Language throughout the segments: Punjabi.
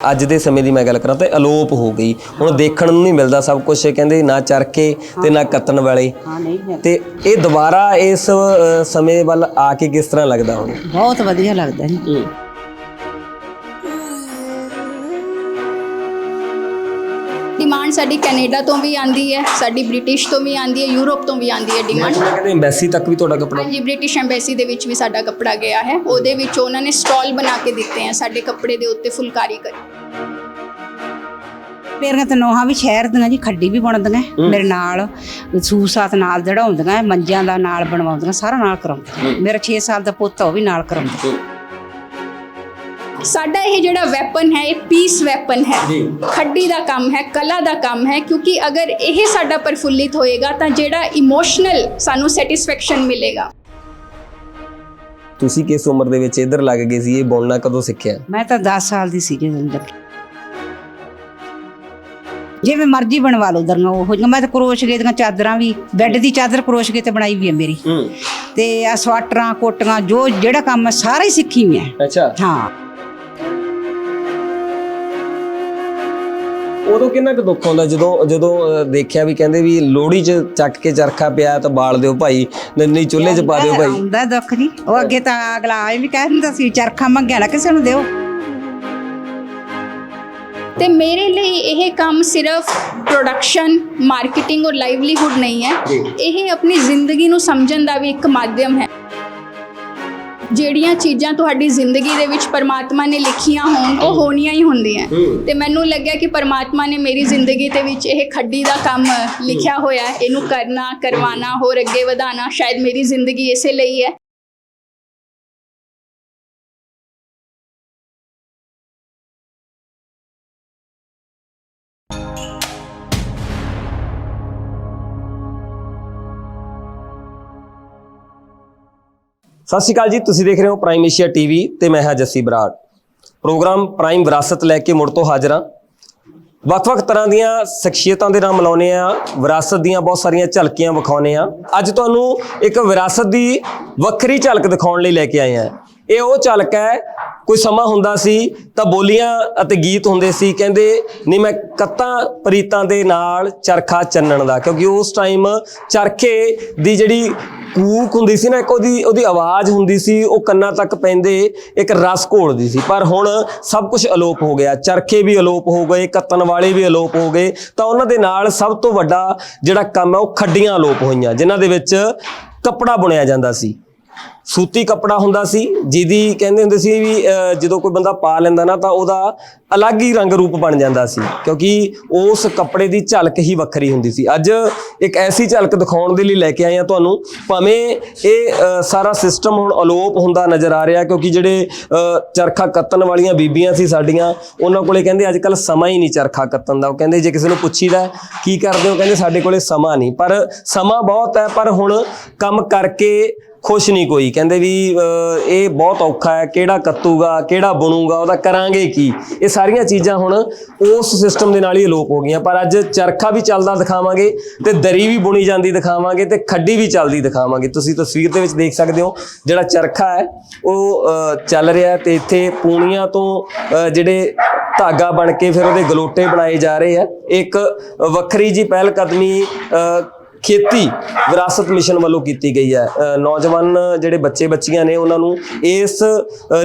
ਅੱਜ ਦੇ ਸਮੇਂ ਦੀ मैं गल करा तो अलोप हो गई हुण देखण नूं नहीं मिलता सब कुछ कहंदे ना चरखे ते ना कत्तण वाले ते ये दोबारा इस समय वल आके किस तरह लगदा हुण? बहुत वधिया लगदा है। डिमांड साडी कैनेडा तो भी आती है, साडी ब्रिटिश तो भी आती है, यूरोप तो भी आती है डिमांड। कहते एम्बैसी तक भी तुहाडा कपड़ा? हाँ जी, ब्रिटिश एम्बैसी दे विच भी साडा कपड़ा गया है। ਉਹਦੇ ਵਿੱਚ ਉਹਨਾਂ ਨੇ ਸਟਾਲ ਬਣਾ ਕੇ ਦਿੱਤੇ हैं ਸਾਡੇ ਕੱਪੜੇ ਦੇ ਉੱਤੇ ਫੁਲਕਾਰੀ ਕਰੀ। ਮੇਰੀਆਂ ਤਾਂ ਨੋਹਾਂ ਵੀ ਸ਼ਹਿਰ ਦੀਆਂ ਜੀ ਖੱਡੀ ਵੀ ਬੁਣਦੀਆਂ ਮੇਰੇ ਨਾਲ, ਸੂਸਾਤ ਨਾਲ ਜੜਾਉਂਦੀਆਂ, ਮੰਜਿਆਂ ਦਾ ਨਾਲ ਬਣਵਾਉਂਦੀਆਂ, ਸਾਰਾ ਨਾਲ ਕਰਾਉਂਦੀਆਂ। ਮੇਰਾ 6 ਸਾਲ ਦਾ ਪੁੱਤ ਉਹ ਵੀ ਨਾਲ ਕਰਾਉਂਦਾ। ਸਾਡਾ ਇਹ ਜਿਹੜਾ ਵੈਪਨ ਹੈ ਇਹ ਪੀਸ ਵੈਪਨ ਹੈ, ਖੱਡੀ ਦਾ ਕੰਮ ਹੈ, ਕਲਾ ਦਾ ਕੰਮ ਹੈ। ਕਿਉਂਕਿ ਅਗਰ ਇਹ ਸਾਡਾ ਪ੍ਰਫੁੱਲਿਤ ਹੋਏਗਾ ਤਾਂ ਜਿਹੜਾ ਇਮੋਸ਼ਨਲ ਸਾਨੂੰ ਸੈਟੀਸਫੈਕਸ਼ਨ ਮਿਲੇਗਾ। ਤੁਸੀਂ ਕਿਸ ਉਮਰ ਦੇ ਵਿੱਚ ਇੱਧਰ ਲੱਗ ਗਏ ਸੀ? ਇਹ ਬੁਣਨਾ ਕਦੋਂ ਸਿੱਖਿਆ? ਮੈਂ ਤਾਂ 10 ਸਾਲ ਦੀ ਸੀ ਜਦੋਂ ਲੱਗੀ। ਜਿਵੇਂ ਮਰਜ਼ੀ ਬਣਵਾ ਲਓ ਦਰੀਆਂ ਉਹ ਜਿਹੀਆਂ। ਮੈਂ ਤਾਂ ਕਰੋਸ਼ੀਏ ਦੀਆਂ ਚਾਦਰਾਂ ਵੀ, ਬੈੱਡ ਦੀ ਚਾਦਰ ਕਰੋਸ਼ੀਏ ਤੇ ਬਣਾਈ ਵੀ ਹੈ ਮੇਰੀ, ਤੇ ਆ ਸਵਾਟਰਾਂ ਕੋਟੀਆਂ ਜੋ ਜਿਹੜਾ ਕੰਮ ਹੈ ਸਾਰਾ ਹੀ ਸਿੱਖੀ ਮੈਂ। ਅੱਛਾ। ਹਾਂ। ਉਦੋਂ ਕਿੰਨਾ ਕੁ ਦੁੱਖ ਹੁੰਦਾ ਜਦੋਂ ਦੇਖਿਆ ਵੀ ਕਹਿੰਦੇ ਵੀ ਲੋਹੜੀ 'ਚ ਚੱਕ ਕੇ ਚਰਖਾ ਪਿਆ ਤਾਂ ਬਾਲ ਦਿਓ ਭਾਈ, ਨਹੀਂ ਚੁੱਲ੍ਹੇ 'ਚ ਪਾ ਦਿਓ ਭਾਈ? ਹੁੰਦਾ ਦੁੱਖ ਨਹੀਂ। ਉਹ ਅੱਗੇ ਤਾਂ ਅਗਲਾ ਆਏ ਵੀ ਕਹਿ ਦਿੰਦਾ ਸੀ ਚਰਖਾ ਮੰਗਿਆ ਨਾ ਕਿਸੇ ਨੂੰ ਦਿਓ। ਤੇ ਮੇਰੇ ਲਈ ਇਹ ਕੰਮ ਸਿਰਫ ਪ੍ਰੋਡਕਸ਼ਨ, ਮਾਰਕੀਟਿੰਗ ਔਰ ਲਾਈਵਲੀਹੁੱਡ ਨਹੀਂ ਹੈ, ਇਹ ਆਪਣੀ ਜ਼ਿੰਦਗੀ ਨੂੰ ਸਮਝਣ ਦਾ ਵੀ ਇੱਕ ਮਾਧਿਅਮ ਹੈ। ਜਿਹੜੀਆਂ ਚੀਜ਼ਾਂ ਤੁਹਾਡੀ ਜ਼ਿੰਦਗੀ ਦੇ ਵਿੱਚ ਪਰਮਾਤਮਾ ਨੇ ਲਿਖੀਆਂ ਹੋਣ ਉਹ ਹੋਣੀਆਂ ਹੀ ਹੁੰਦੀਆਂ। ਤੇ ਮੈਨੂੰ ਲੱਗਿਆ ਕਿ ਪਰਮਾਤਮਾ ਨੇ ਮੇਰੀ ਜ਼ਿੰਦਗੀ ਦੇ ਵਿੱਚ ਇਹ ਖੱਡੀ ਦਾ ਕੰਮ ਲਿਖਿਆ ਹੋਇਆ, ਇਹਨੂੰ ਕਰਨਾ, ਕਰਵਾਉਣਾ, ਹੋਰ ਅੱਗੇ ਵਧਾਉਣਾ ਸ਼ਾਇਦ ਮੇਰੀ ਜ਼ਿੰਦਗੀ ਇਸੇ ਲਈ ਹੈ। ਸਤਿ ਸ਼੍ਰੀ ਅਕਾਲ ਜੀ, ਤੁਸੀਂ ਦੇਖ ਰਹੇ ਹੋ ਪ੍ਰਾਈਮ ਏਸ਼ੀਆ ਟੀਵੀ ਤੇ ਮੈਂ ਹਾਂ ਜੱਸੀ ਬਰਾੜ। ਪ੍ਰੋਗਰਾਮ ਪ੍ਰਾਈਮ ਵਿਰਾਸਤ ਲੈ ਕੇ ਮੁੜ ਤੋਂ ਹਾਜ਼ਰ ਹਾਂ। ਵੱਖ-ਵੱਖ ਤਰ੍ਹਾਂ ਦੀਆਂ ਸ਼ਖਸੀਅਤਾਂ ਦੇ ਨਾਲ ਮਿਲਾਉਂਦੇ ਆ, ਵਿਰਾਸਤ ਦੀਆਂ ਬਹੁਤ ਸਾਰੀਆਂ ਝਲਕੀਆਂ ਵਿਖਾਉਂਦੇ ਆ। ਅੱਜ ਤੁਹਾਨੂੰ ਇੱਕ ਵਿਰਾਸਤ ਦੀ ਵੱਖਰੀ ਝਲਕ ਦਿਖਾਉਣ ਲਈ ਲੈ ਕੇ ਆਏ ਆ। ਇਹ ਉਹ ਝਲਕ ਹੈ, ਕੋਈ ਸਮਾਂ ਹੁੰਦਾ ਸੀ ਤਾਂ ਬੋਲੀਆਂ ਅਤੇ ਗੀਤ ਹੁੰਦੇ ਸੀ, ਕਹਿੰਦੇ ਨਹੀਂ ਮੈਂ ਕੱਤਾਂ ਪ੍ਰੀਤਾਂ ਦੇ ਨਾਲ ਚਰਖਾ ਚੰਨਣ ਦਾ, ਕਿਉਂਕਿ ਉਸ ਟਾਈਮ ਚਰਖੇ ਦੀ ਜਿਹੜੀ ਕੂਕ ਹੁੰਦੀ ਸੀ ਨਾ, ਇੱਕ ਉਹਦੀ ਆਵਾਜ਼ ਹੁੰਦੀ ਸੀ, ਉਹ ਕੰਨਾਂ ਤੱਕ ਪੈਂਦੇ ਇੱਕ ਰਸ ਘੋਲਦੀ ਸੀ। ਪਰ ਹੁਣ ਸਭ ਕੁਝ ਅਲੋਪ ਹੋ ਗਿਆ, ਚਰਖੇ ਵੀ ਅਲੋਪ ਹੋ ਗਏ, ਕੱਤਣ ਵਾਲੇ ਵੀ ਅਲੋਪ ਹੋ ਗਏ, ਤਾਂ ਉਹਨਾਂ ਦੇ ਨਾਲ ਸਭ ਤੋਂ ਵੱਡਾ ਜਿਹੜਾ ਕੰਮ ਹੈ ਉਹ ਖੱਡੀਆਂ ਅਲੋਪ ਹੋਈਆਂ, ਜਿਨ੍ਹਾਂ ਦੇ ਵਿੱਚ ਕੱਪੜਾ ਬੁਣਿਆ ਜਾਂਦਾ ਸੀ। ਸੂਤੀ ਕੱਪੜਾ ਹੁੰਦਾ ਸੀ, ਜਿਹਦੀ ਕਹਿੰਦੇ ਹੁੰਦੇ ਸੀ ਵੀ ਜਦੋਂ ਕੋਈ ਬੰਦਾ ਪਾ ਲੈਂਦਾ ਨਾ ਤਾਂ ਉਹਦਾ ਅਲੱਗ ਹੀ ਰੰਗ ਰੂਪ ਬਣ ਜਾਂਦਾ ਸੀ, ਕਿਉਂਕਿ ਉਸ ਕੱਪੜੇ ਦੀ ਝਲਕ ਹੀ ਵੱਖਰੀ ਹੁੰਦੀ ਸੀ। ਅੱਜ ਇੱਕ ਐਸੀ ਝਲਕ ਦਿਖਾਉਣ ਦੇ ਲਈ ਲੈ ਕੇ ਆਏ ਹਾਂ ਤੁਹਾਨੂੰ। ਭਾਵੇਂ ਇਹ ਸਾਰਾ ਸਿਸਟਮ ਹੁਣ ਅਲੋਪ ਹੁੰਦਾ ਨਜ਼ਰ ਆ ਰਿਹਾ, ਕਿਉਂਕਿ ਜਿਹੜੇ ਚਰਖਾ ਕੱਤਣ ਵਾਲੀਆਂ ਬੀਬੀਆਂ ਸੀ ਸਾਡੀਆਂ, ਉਹਨਾਂ ਕੋਲੇ ਕਹਿੰਦੇ ਅੱਜ ਕੱਲ੍ਹ ਸਮਾਂ ਹੀ ਨਹੀਂ ਚਰਖਾ ਕੱਤਣ ਦਾ। ਉਹ ਕਹਿੰਦੇ ਜੇ ਕਿਸੇ ਨੂੰ ਪੁੱਛੀਦਾ ਕੀ ਕਰਦੇ ਹੋ, ਕਹਿੰਦੇ ਸਾਡੇ ਕੋਲੇ ਸਮਾਂ ਨਹੀਂ। ਪਰ ਸਮਾਂ ਬਹੁਤ ਹੈ, ਪਰ ਹੁਣ ਕੰਮ ਕਰਕੇ ਖੁਸ਼ ਨਹੀਂ ਕੋਈ। ਕਹਿੰਦੇ ਵੀ ਇਹ ਬਹੁਤ ਔਖਾ ਹੈ, ਕਿਹੜਾ ਕੱਤੂਗਾ, ਕਿਹੜਾ ਬੁਣੂਗਾ, ਉਹਦਾ ਕਰਾਂਗੇ ਕੀ। ਇਹ ਸਾਰੀਆਂ ਚੀਜ਼ਾਂ ਹੁਣ ਉਸ ਸਿਸਟਮ ਦੇ ਨਾਲ ਹੀ ਅਲੋਪ ਹੋ ਗਈਆਂ। ਪਰ ਅੱਜ ਚਰਖਾ ਵੀ ਚੱਲਦਾ ਦਿਖਾਵਾਂਗੇ ਤੇ ਦਰੀ ਵੀ ਬੁਣੀ ਜਾਂਦੀ ਦਿਖਾਵਾਂਗੇ ਤੇ ਖੱਡੀ ਵੀ ਚੱਲਦੀ ਦਿਖਾਵਾਂਗੇ। ਤੁਸੀਂ ਤਸਵੀਰ ਦੇ ਵਿੱਚ ਦੇਖ ਸਕਦੇ ਹੋ ਜਿਹੜਾ ਚਰਖਾ ਹੈ ਉਹ ਚੱਲ ਰਿਹਾ, ਤੇ ਇੱਥੇ ਪੂਣੀਆਂ ਤੋਂ ਜਿਹੜੇ ਧਾਗਾ ਬਣ ਕੇ ਫਿਰ ਉਹਦੇ ਗਲੋਟੇ ਬਣਾਏ ਜਾ ਰਹੇ ਆ। ਇੱਕ ਵੱਖਰੀ ਜੀ ਪਹਿਲ ਕਦਮੀ ਖੇਤੀ ਵਿਰਾਸਤ ਮਿਸ਼ਨ ਵੱਲੋਂ ਕੀਤੀ ਗਈ ਹੈ। ਨੌਜਵਾਨ ਜਿਹੜੇ ਬੱਚੇ ਬੱਚੀਆਂ ਨੇ ਉਹਨਾਂ ਨੂੰ ਇਸ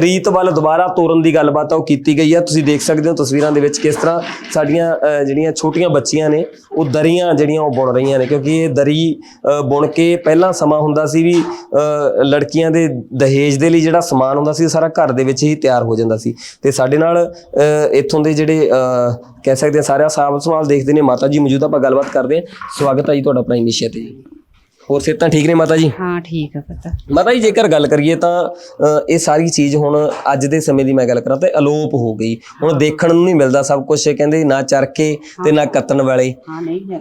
ਰੀਤ ਵੱਲ ਦੁਬਾਰਾ ਤੋਰਨ ਦੀ ਗੱਲਬਾਤ ਉਹ ਕੀਤੀ ਗਈ ਹੈ। ਤੁਸੀਂ ਦੇਖ ਸਕਦੇ ਹੋ ਤਸਵੀਰਾਂ ਦੇ ਵਿੱਚ ਕਿਸ ਤਰ੍ਹਾਂ ਸਾਡੀਆਂ ਜਿਹੜੀਆਂ ਛੋਟੀਆਂ ਬੱਚੀਆਂ ਨੇ ਉਹ ਦਰੀਆਂ ਜਿਹੜੀਆਂ ਉਹ ਬੁਣ ਰਹੀਆਂ ਨੇ, ਕਿਉਂਕਿ ਇਹ ਦਰੀ ਬੁਣ ਕੇ ਪਹਿਲਾਂ ਸਮਾਂ ਹੁੰਦਾ ਸੀ ਵੀ ਲੜਕੀਆਂ ਦੇ ਦਹੇਜ ਦੇ ਲਈ ਜਿਹੜਾ ਸਮਾਨ ਹੁੰਦਾ ਸੀ ਉਹ ਸਾਰਾ ਘਰ ਦੇ ਵਿੱਚ ਹੀ ਤਿਆਰ ਹੋ ਜਾਂਦਾ ਸੀ। ਤੇ ਸਾਡੇ ਨਾਲ ਇੱਥੋਂ ਦੇ ਜਿਹੜੇ ਕਹਿ ਸਕਦੇ ਹਾਂ ਸਾਰਾ ਸਾਂਭ ਸੰਭਾਲ ਦੇਖਦੇ ਨੇ ਮਾਤਾ ਜੀ ਮੌਜੂਦ, ਆਪਾਂ ਗੱਲਬਾਤ ਕਰਦੇ ਹਾਂ। ਸਵਾਗਤ ਹੈ ਜੀ ਤੁਹਾਡਾ ਪ੍ਰਾਈਮ ਏਸ਼ੀਆ ਤੇ ਜੀ। ਹੋਰ ਸਿਹਤਾਂ ਠੀਕ ਨੇ ਮਾਤਾ ਜੀ? ਹਾਂ ਠੀਕ ਹੈ ਪਤਾ ਮਾਤਾ ਜੀ। ਜੇਕਰ ਗੱਲ ਕਰੀਏ ਤਾਂ ਇਹ ਸਾਰੀ ਚੀਜ਼ ਹੁਣ ਅੱਜ ਦੇ ਸਮੇਂ ਦੀ ਮੈਂ ਗੱਲ ਕਰਾਂ ਤਾਂ ਅਲੋਪ ਹੋ ਗਈ। ਹੁਣ ਦੇਖਣ ਨੂੰ ਨਹੀਂ ਮਿਲਦਾ ਸਭ ਕੁਝ, ਕਹਿੰਦੇ ਨਾ ਚਰਖੇ ਤੇ ਨਾ ਕੱਤਣ ਵਾਲੇ।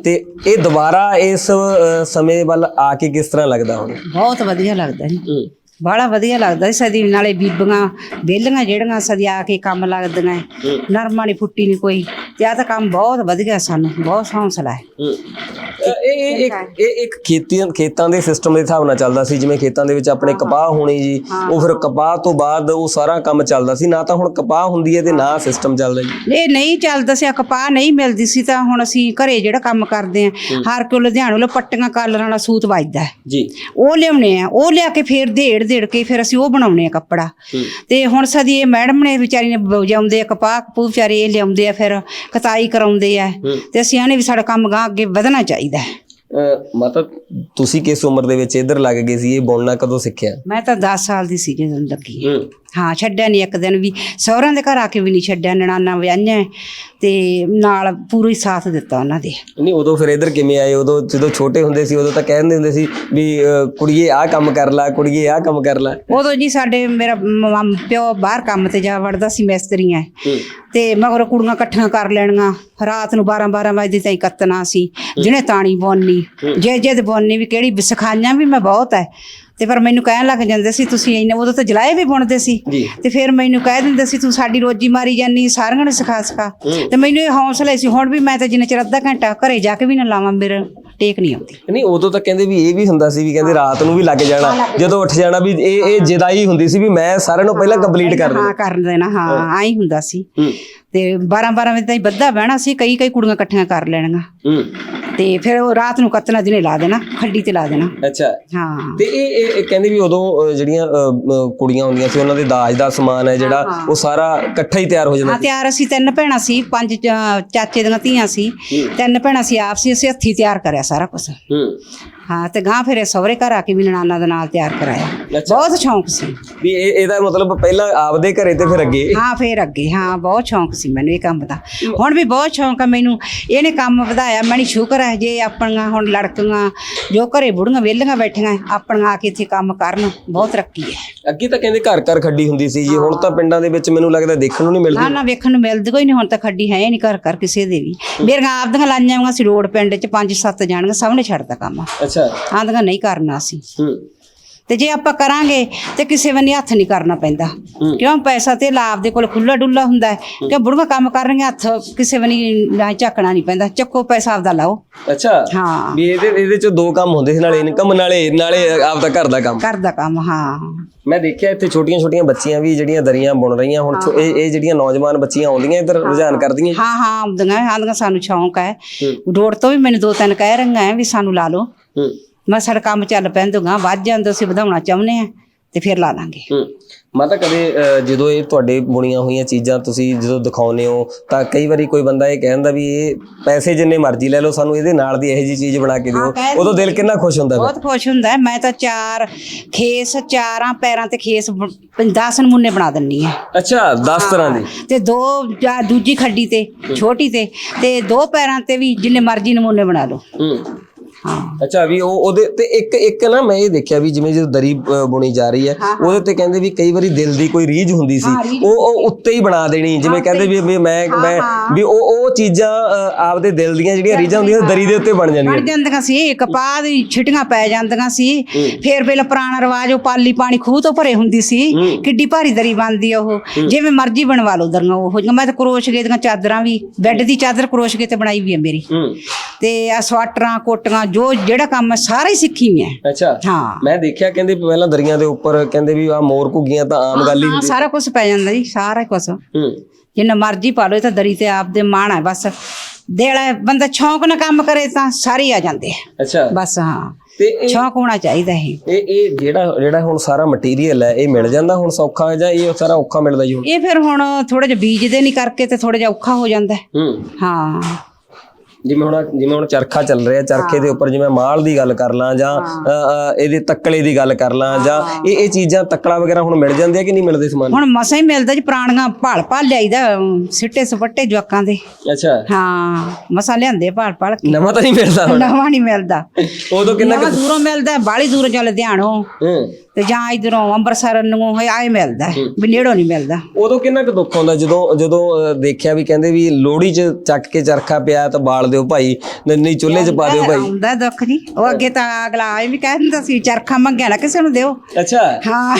ਤੇ ਇਹ ਦੁਬਾਰਾ ਇਸ ਸਮੇਂ ਵੱਲ ਆ ਕੇ ਕਿਸ ਤਰ੍ਹਾਂ ਲੱਗਦਾ ਹੁਣ? ਬਹੁਤ ਵਧੀਆ ਲੱਗਦਾ ਜੀ, ਬੜਾ ਵਧੀਆ ਲੱਗਦਾ ਸੀ। ਸਦੀ ਨਾਲੇ ਬੀਬੀਆਂ ਵਿਹਲੀਆਂ ਜਿਹੜੀਆਂ ਸਦੀਆਂ ਕੇ ਕੰਮ ਲੱਗਦੀਆਂ, ਨਰਮਾ ਨਹੀਂ ਫੁੱਟੀ ਨਹੀਂ ਕੋਈ, ਤੇ ਆਹ ਤਾਂ ਕੰਮ ਬਹੁਤ ਵਧੀਆ, ਸਾਨੂੰ ਬਹੁਤ ਹੌਸਲਾ ਹੈ। ਇਹ ਇੱਕ ਖੇਤਾਂ ਦੇ ਸਿਸਟਮ ਦੇ ਹਿਸਾਬ ਨਾਲ ਚੱਲਦਾ ਸੀ, ਜਿਵੇਂ ਖੇਤਾਂ ਦੇ ਵਿੱਚ ਆਪਣੇ ਕਪਾਹ ਹੋਣੀ ਜੀ, ਉਹ ਫਿਰ ਕਪਾਹ ਤੋਂ ਬਾਅਦ ਉਹ ਸਾਰਾ ਕੰਮ ਚੱਲਦਾ ਸੀ, ਨਾ ਤਾਂ ਹੁਣ ਕਪਾਹ ਹੁੰਦੀ ਹੈ ਤੇ ਨਾ ਸਿਸਟਮ ਚੱਲਦਾ ਜੀ। ਇਹ ਨਹੀਂ ਚੱਲਦਾ ਸੀ, ਕਪਾਹ ਨਹੀਂ ਮਿਲਦੀ ਸੀ, ਤਾਂ ਹੁਣ ਅਸੀਂ ਘਰੇ ਜਿਹੜਾ ਕੰਮ ਕਰਦੇ ਆ, ਹਰ ਕੋਈ ਲੁਧਿਆਣੇ ਲੋ ਪੱਟੀਆਂ ਕਾਲਰਾਂ ਵਾਲਾ ਸੂਤ ਵੱਜਦਾ ਜੀ, ਉਹ ਲਿਆਉਣੇ ਆ, ਉਹ ਲਿਆ ਕੇ ਫੇਰ ਦੇੜ ਕੇ ਫਿਰ ਅਸੀਂ ਉਹ ਬਣਾਉਣੇ ਆ ਕੱਪੜਾ। ਤੇ ਹੁਣ ਸਦੀ ਇਹ ਮੈਡਮ ਨੇ ਵਿਚਾਰੀ ਨੇ ਵਜਾਉਂਦੇ ਆ ਕਪਾਹ ਕਪੂ ਵਿਚਾਰੇ ਇਹ ਲਿਆਉਂਦੇ ਆ, ਫਿਰ ਕਤਾਈ ਕਰਾਉਂਦੇ ਆ, ਤੇ ਅਸੀਂ ਆਨੇ ਵੀ ਸਾਡਾ ਕੰਮ ਗਾਂ ਅੱਗੇ ਵਧਣਾ ਚਾਹੀਦਾ ਹੈ। ਮਤਲਬ ਤੁਸੀਂ ਕਿਸ ਉਮਰ ਦੇ ਵਿੱਚ ਇੱਧਰ ਲੱਗ ਗਏ ਸੀ, ਇਹ ਬੁਣਨਾ ਕਦੋਂ ਸਿੱਖਿਆ? ਮੈਂ ਤਾਂ 10 ਸਾਲ ਦੀ ਸੀ ਜਦੋਂ ਲੱਗੀ। ਹਾਂ, ਛੱਡਿਆ ਨਹੀਂ ਇੱਕ ਦਿਨ ਵੀ, ਸਹੁਰਿਆਂ ਦੇ ਘਰ ਆ ਕੇ ਵੀ ਨਹੀਂ ਛੱਡਿਆ, ਨਨਾਨਾ ਵਿਆਹੀਆਂ ਤੇ ਨਾਲ ਪੂਰਾ ਹੀ ਸਾਥ ਦਿੱਤਾ ਉਹਨਾਂ ਦੇ। ਨਹੀਂ ਉਦੋਂ ਫਿਰ ਇੱਧਰ ਕਿਵੇਂ ਆਏ? ਉਦੋਂ ਜਦੋਂ ਛੋਟੇ ਹੁੰਦੇ ਸੀ ਉਦੋਂ ਤਾਂ ਕਹਿੰਦੇ ਹੁੰਦੇ ਸੀ ਵੀ ਕੁੜੀਏ ਆਹ ਕੰਮ ਕਰ ਲੈ, ਕੁੜੀਏ ਆਹ ਕੰਮ ਕਰ ਲੈ। ਉਦੋਂ ਜੀ ਸਾਡੇ ਮੇਰਾ ਪਿਓ ਬਾਹਰ ਕੰਮ ਤੇ ਜਾ ਵੜਦਾ ਸੀ, ਮਿਸਤਰੀ ਹੈ, ਤੇ ਮਗਰ ਕੁੜੀਆਂ ਇਕੱਠੀਆਂ ਕਰ ਲੈਣੀਆਂ, ਰਾਤ ਨੂੰ 12 ਵਜੇ ਤਾਈਂ ਕੱਤਣਾ ਸੀ, ਜਿਹਨੇ ਤਾਣੀ ਬੁਣਨੀ, ਜੇ ਬੁਣਨੀ ਵੀ ਕਿਹੜੀ, ਸਿਖਾਈਆਂ ਵੀ ਮੈਂ ਬਹੁਤ ਹੈ। ਤੇ ਪਰ ਮੈਨੂੰ ਕਹਿਣ ਲੱਗ ਜਾਂਦੇ ਸੀ ਤੁਸੀਂ ਇੰਨੇ, ਉਦੋਂ ਤਾਂ ਜਲਾਏ ਵੀ ਬੁਣਦੇ ਸੀ, ਤੇ ਫਿਰ ਮੈਨੂੰ ਕਹਿ ਦਿੰਦੇ ਸੀ ਤੂੰ ਸਾਡੀ ਰੋਜੀ ਮਾਰੀ ਜਾਨੀ, ਸਾਰਿਆਂ ਨੂੰ ਸਿਖਾ ਤੇ ਮੈਨੂੰ ਇਹ ਹੌਸਲਾ ਸੀ। ਹੁਣ ਵੀ ਮੈਂ ਤਾਂ ਜਿੰਨੇ ਚਿਰ ਅੱਧਾ ਘੰਟਾ ਘਰੇ ਜਾ ਕੇ ਵੀ ਨਾ ਲਾਵਾਂ, ਮੇਰਾ ਟੇਕ ਨਹੀਂ ਆਉਂਦੀ। ਨਹੀਂ ਉਦੋਂ ਤਾਂ ਕਹਿੰਦੇ ਵੀ ਇਹ ਵੀ ਹੁੰਦਾ ਸੀ ਵੀ ਕਹਿੰਦੇ ਰਾਤ ਨੂੰ ਵੀ ਲੱਗ ਜਾਣਾ, ਜਦੋਂ ਉੱਠ ਜਾਣਾ ਵੀ ਇਹ ਜਿਦਾਈ ਹੁੰਦੀ ਸੀ ਵੀ ਮੈਂ ਸਾਰਿਆਂ ਨੂੰ ਪਹਿਲਾਂ ਕੰਪਲੀਟ ਕਰ ਦੇਣਾ। ਹਾਂ, ਕਰ ਦੇਣਾ, ਹਾਂ ਆਈ ਹੁੰਦਾ ਸੀ। ਤੇ 12 ਵਜੇ ਤਾਈਂ ਬੱਧਾ ਬਹਿਣਾ ਸੀ, ਕਈ ਕੁੜੀਆਂ ਇਕੱਠੀਆਂ ਕਰ ਲੈਣੀਆਂ, ਤੇ ਫਿਰ ਉਹ ਰਾਤ ਨੂੰ ਕੱਤਣਾ ਦਿਨੇ ਲਾ ਦੇਣਾ, ਖੱਡੀ ਤੇ ਲਾ ਦੇਣਾ। ਅੱਛਾ, ਹਾਂ। ਤੇ ਇਹ ਕਹਿੰਦੇ ਵੀ ਉਦੋਂ ਜਿਹੜੀਆਂ ਕੁੜੀਆਂ ਹੁੰਦੀਆਂ ਸੀ ਉਹਨਾਂ ਦੇ ਦਾਜ ਦਾ ਸਮਾਨ ਹੈ ਜਿਹੜਾ ਉਹ ਸਾਰਾ ਇਕੱਠਾ ਹੀ ਤਿਆਰ ਹੋ ਜਾਂਦਾ। ਹਾਂ, ਤਿਆਰ ਅਸੀਂ 3 ਭੈਣਾਂ ਸੀ, 5 ਚਾਚੇ ਦੀਆਂ ਧੀਆਂ ਸੀ, 3 ਭੈਣਾਂ ਸੀ ਆਪ ਸੀ, ਅਸੀਂ ਹੱਥੀਂ ਤਿਆਰ ਕਰਿਆ ਸਾਰਾ ਕੁਛ। ਹਾਂ, ਤੇ ਗਾਂ ਫਿਰ ਸਹੁਰੇ ਘਰ ਆ ਕੇ ਵੀ ਨਨਾਨਾ ਦੇ ਨਾਲ ਤਿਆਰ ਕਰਾਇਆ, ਬਹੁਤ ਸ਼ੌਂਕ ਸੀ ਵੀ ਇਹਦਾ ਮਤਲਬ ਪਹਿਲਾਂ ਆਪਦੇ ਘਰੇ ਤੇ ਫਿਰ ਅੱਗੇ। ਹਾਂ, ਫਿਰ ਅੱਗੇ, ਹਾਂ ਬਹੁਤ ਸ਼ੌਂਕ ਸੀ ਮੈਨੂੰ ਇਹ ਕੰਮ ਦਾ, ਹੁਣ ਵੀ ਬਹੁਤ ਸ਼ੌਂਕ ਆ ਮੈਨੂੰ। ਇਹਨੇ ਕੰਮ ਵਧਾਇਆ, ਮੈਨੂੰ ਸ਼ੁਕਰ ਹੈ ਜੇ ਆਪਣੀਆਂ ਹੁਣ ਲੜਕੀਆਂ ਜੋ ਘਰੇ ਬੁੜੀਆਂ ਵਿਹਲੀਆਂ ਬੈਠੀਆਂ ਆਪਣੀਆਂ ਆ ਕੇ ਇੱਥੇ ਕੰਮ ਕਰਨ, ਬਹੁਤ ਤਰੱਕੀ ਹੈ। ਅੱਗੇ ਤਾਂ ਕਹਿੰਦੇ ਘਰ ਘਰ ਖੱਡੀ ਹੁੰਦੀ ਸੀ ਜੀ, ਹੁਣ ਤਾਂ ਪਿੰਡਾਂ ਦੇ ਵਿੱਚ ਮੈਨੂੰ ਲੱਗਦਾ ਦੇਖਣ ਨੂੰ ਨਹੀਂ ਮਿਲਦੀ। ਨਾ ਵੇਖਣ ਨੂੰ ਮਿਲਦੀ ਕੋਈ ਨਹੀਂ, ਹੁਣ ਤਾਂ ਖੱਡੀ ਹੈ ਨਹੀਂ ਘਰ ਕਿਸੇ ਦੇ ਵੀ। ਮੇਰੀਆਂ ਆਪਦੀਆਂ ਲਾਈਆਂ ਹੋਈਆਂ ਸੀ ਰੋਡ ਪਿੰਡ 'ਚ 5-7 ਜਾਣੀਆਂ, ਸਭ ਨੇ ਛੱਡਦਾ ਕੰਮ। ਅੱਛਾ, ਆਂਦੀਆਂ ਨਹੀਂ ਕਰਨਾ ਸੀ, ਤੇ ਜੇ ਆਪਾਂ ਕਰਾਂਗੇ ਤੇ ਕਿਸੇ ਬੰਨੇ ਹੱਥ ਨਹੀਂ ਕਰਨਾ ਪੈਂਦਾ, ਕਿਉਂ ਪੈਸਾ ਤੇ ਲਾਭ ਦੇ ਕੋਲ ਖੁੱਲਾ ਡੁੱਲਾ ਹੁੰਦਾ ਹੈ, ਕਿ ਬੁੜੀਆਂ ਕੰਮ ਕਰ ਰਹੀਆਂ, ਹੱਥ ਕਿਸੇ ਬੰਨੇ ਝਾਕਣਾ ਨਹੀਂ ਪੈਂਦਾ, ਚੱਕੋ ਪੈਸਾ ਆਪਦਾ ਲਾਓ। ਅੱਛਾ, ਹਾਂ, ਵੀ ਇਹਦੇ ਚ 2 ਕੰਮ ਹੁੰਦੇ ਸੀ, ਨਾਲੇ ਇਨਕਮ ਨਾਲੇ ਆਪਦਾ ਘਰ ਦਾ ਕੰਮ। ਹਾਂ, ਮੈਂ ਦੇਖਿਆ ਇੱਥੇ ਛੋਟੀਆਂ ਬੱਚੀਆਂ ਵੀ ਜਿਹੜੀਆਂ ਦਰੀਆਂ ਬੁਣ ਰਹੀਆਂ ਹੁਣ, ਇਹ ਜਿਹੜੀਆਂ ਨੌਜਵਾਨ ਬੱਚੀਆਂ ਆਉਂਦੀਆਂ ਇੱਧਰ ਰੁਝਾਨ ਕਰਦੀਆਂ। ਹਾਂ ਆਉਂਦੀਆਂ ਸਾਨੂੰ ਸ਼ੌਂਕ ਹੈ, ਰੋਡ ਤੋਂ ਵੀ ਮੈਨੂੰ 2-3 ਕਹਿ ਰਹੀਆਂ ਵੀ ਸਾਨੂੰ ਲਾ ਲਓ। ਮੈਂ ਸਾਡਾ ਕੰਮ ਚੱਲ ਪੈਂਦੂਗਾ, ਵੱਧ ਜਾਂਦਾ, ਅਸੀਂ ਵਧਾਉਣਾ ਚਾਹੁੰਦੇ ਆ ਤੇ ਫਿਰ ਲਾ ਲਾਂਗੇ। ਮਾਤਾ ਕਦੇ ਜਦੋਂ ਇਹ ਤੁਹਾਡੇ ਬੁਣੀਆਂ ਹੋਈਆਂ ਚੀਜ਼ਾਂ ਤੁਸੀਂ ਜਦੋਂ ਦਿਖਾਉਂਦੇ ਹੋ ਤਾਂ ਕਈ ਵਾਰੀ ਕੋਈ ਬੰਦਾ ਇਹ ਕਹਿੰਦਾ ਵੀ ਇਹ ਪੈਸੇ ਜਿੰਨੇ ਮਰਜ਼ੀ ਲੈ ਲਓ, ਸਾਨੂੰ ਇਹਦੇ ਨਾਲ ਦੀ ਇਹੋ ਜਿਹੀ ਚੀਜ਼ ਬਣਾ ਕੇ ਦਿਓ, ਉਦੋਂ ਦਿਲ ਕਿੰਨਾ ਖੁਸ਼ ਹੁੰਦਾ? ਬਹੁਤ ਖੁਸ਼ ਹੁੰਦਾ। ਮੈਂ ਤਾਂ 4 ਪੈਰਾਂ ਤੇ ਖੇਸ 10 ਨਮੂਨੇ ਬਣਾ ਦਿੰਨੀ ਆ। ਅੱਛਾ, 10 ਤਰ੍ਹਾਂ ਦੀ, ਤੇ 2 ਦੂਜੀ ਖੱਡੀ ਤੇ ਛੋਟੀ ਤੇ 2 ਪੈਰਾਂ ਤੇ ਵੀ ਜਿੰਨੇ ਮਰਜ਼ੀ ਨਮੂਨੇ ਬਣਾ ਲਓ। ਅੱਛਾ, ਵੀ ਉਹਦੇ ਤੇ ਇੱਕ ਨਾ ਮੈਂ ਇਹ ਦੇਖਿਆ ਵੀ ਜਿਵੇਂ ਜਦੋਂ ਦਰੀ ਬੁਣੀ ਜਾ ਰਹੀ ਹੈ ਉਹਦੇ ਤੇ ਕਹਿੰਦੇ ਵੀ ਕਈ ਵਾਰੀ ਦਿਲ ਦੀ ਕੋਈ ਰੀਝ ਹੁੰਦੀ ਸੀ, ਉਹ ਉੱਤੇ ਹੀ ਬਣਾ ਦੇਣੀ, ਜਿਵੇਂ ਕਹਿੰਦੇ ਵੀ ਮੈਂ ਵੀ ਉਹ ਚੀਜ਼ਾਂ ਆਪਦੇ ਦਿਲ ਦੀਆਂ ਜਿਹੜੀਆਂ ਰੀਝਾਂ ਹੁੰਦੀਆਂ ਦਰੀ ਦੇ ਉੱਤੇ ਬਣ ਜਾਂਦੀਆਂ ਸੀ। ਕਪਾਹ ਦੀ ਛਿਟੀਆਂ ਪੈ ਜਾਂਦੀਆਂ ਸੀ, ਫਿਰ ਪਹਿਲਾਂ ਪੁਰਾਣਾ ਰਿਵਾਜ ਉਹ ਪਾਲੀ ਪਾਣੀ ਖੂਹ ਤੋਂ ਭਰੇ ਹੁੰਦੀ ਸੀ, ਕਿੱਡੀ ਭਾਰੀ ਦਰੀ ਬਣਦੀ ਉਹ, ਜਿਵੇਂ ਮਰਜ਼ੀ ਬਣਵਾ ਲਓ ਦਰੀਆਂ ਉਹ। ਮੈਂ ਤਾਂ ਕਰੋਸ਼ੀਏ ਦੀਆਂ ਚਾਦਰਾਂ ਵੀ, ਬੈੱਡ ਦੀ ਚਾਦਰ ਕਰੋਸ਼ੀਏ ਤੇ ਬਣਾਈ ਵੀ ਹੈ ਮੇਰੀ, ਤੇ ਆ ਸਵਾਟਰਾਂ ਕੋਟੀਆਂ ਜੋ ਜਿਹੜਾ ਕੰਮ ਸਾਰਾ ਹੀ ਸਿੱਖੀ ਹੈ। ਅੱਛਾ, ਹਾਂ, ਮੈਂ ਦੇਖਿਆ ਕਹਿੰਦੇ ਪਹਿਲਾਂ ਦਰੀਆਂ ਦੇ ਉੱਪਰ ਕਹਿੰਦੇ ਵੀ ਆ ਮੋਰ ਘੁੱਗੀਆਂ ਤਾਂ ਆਮ ਗੱਲ ਹੀ ਹੁੰਦੀ, ਸਾਰਾ ਕੁਝ ਪੈ ਜਾਂਦਾ ਜੀ, ਸਾਰਾ ਕੁਝ ਜਿੰਨਾ ਮਰਜ਼ੀ ਪਾ ਲਓ, ਇਹ ਤਾਂ ਦਰੀ ਤੇ ਆਪਦੇ ਮਾਣ ਹੈ ਬਸ। ਦੇਲਾ ਬੰਦਾ ਸ਼ੌਂਕ ਨਾਲ ਕੰਮ ਕਰੇ ਤਾਂ ਸਾਰੇ ਆ ਜਾਂਦੇ ਆ। ਅੱਛਾ, ਬਸ ਹਾਂ, ਤੇ ਸ਼ੌਂਕ ਹੋਣਾ ਚਾਹੀਦਾ ਇਹ ਜਿਹੜਾ ਹੁਣ ਸਾਰਾ ਮਟੀਰੀਅਲ ਹੈ ਇਹ ਮਿਲ ਜਾਂਦਾ ਹੁਣ ਸੌਖਾ, ਜਾਂ ਇਹ ਸਾਰਾ ਔਖਾ ਮਿਲਦਾ ਜੀ? ਇਹ ਫਿਰ ਹੁਣ ਥੋੜਾ ਜਿਹਾ ਬੀਜਦੇ ਨਹੀਂ ਕਰਕੇ ਤੇ ਥੋੜਾ ਜਿਹਾ ਔਖਾ ਹੋ ਜਾਂਦਾ। ਹਾਂ, ਜਿਵੇਂ ਹੁਣ ਚਰਖਾ ਚੱਲ ਰਿਹਾ, ਚਰਖੇ ਦੇ ਉੱਪਰ ਜਿਵੇਂ ਮਾਲ ਦੀ ਗੱਲ ਕਰ ਲਾਂ ਜਾਂ ਇਹਦੇ ਤੱਕਲੇ ਦੀ ਗੱਲ ਕਰ ਲਾਂ, ਜਾਂ ਇਹ ਚੀਜ਼ਾਂ ਤੱਕਲਾ ਵਗੈਰਾ ਹੁਣ ਮਿਲ ਜਾਂਦੇ ਆ ਕਿ ਨਹੀਂ ਮਿਲਦੇ ਸਮਾਨ? ਹੁਣ ਮਸਾਂ ਹੀ ਮਿਲਦਾ ਜੀ, ਪੁਰਾਣੀਆਂ ਭਾਲ ਲਿਆਈਦਾ, ਸਿੱਟੇ ਸਪੱਟੇ ਜਵਾਕਾਂ ਦੇ। ਅੱਛਾ, ਹਾਂ, ਮਸਾਂ ਲਿਆਂਦੇ ਭਾਲ ਕੇ, ਨਵਾਂ ਤਾਂ ਨਹੀਂ ਮਿਲਦਾ ਹੁਣ? ਨਵਾਂ ਨਹੀਂ ਮਿਲਦਾ, ਉਦੋਂ ਕਿੰਨਾ ਦੂਰੋਂ ਮਿਲਦਾ, ਬਾਹਲੀ ਦੂਰੋਂ ਜਾਂ ਲੁਧਿਆਣੋਂ ਤੇ ਜਾਂ ਇਧਰੋਂ ਅੰਮ੍ਰਿਤਸਰ ਨੂੰ ਆਏ ਮਿਲਦਾ ਵੀ ਨੇੜੋਂ ਨਹੀਂ ਮਿਲਦਾ। ਉਦੋਂ ਕਿੰਨਾ ਕੁ ਦੁੱਖ ਹੁੰਦਾ ਜਦੋਂ ਦੇਖਿਆ ਵੀ ਕਹਿੰਦੇ ਵੀ ਲੋਹੜੀ 'ਚ ਚੱਕ ਕੇ ਚਰਖਾ ਪਿਆ ਤਾਂ ਬਾਲ ਦਿਓ ਭਾਈ, ਨਹੀਂ ਚੁੱਲ੍ਹੇ 'ਚ ਪਾ ਦਿਓ ਭਾਈ। ਹੁੰਦਾ ਦੁੱਖ ਜੀ, ਉਹ ਅੱਗੇ ਤਾਂ ਅਗਲਾ ਇਹ ਵੀ ਕਹਿ ਦਿੰਦਾ ਸੀ ਚਰਖਾ ਮੰਗਿਆ ਨਾ ਕਿਸੇ ਨੂੰ ਦਿਓ। ਅੱਛਾ ਹਾਂ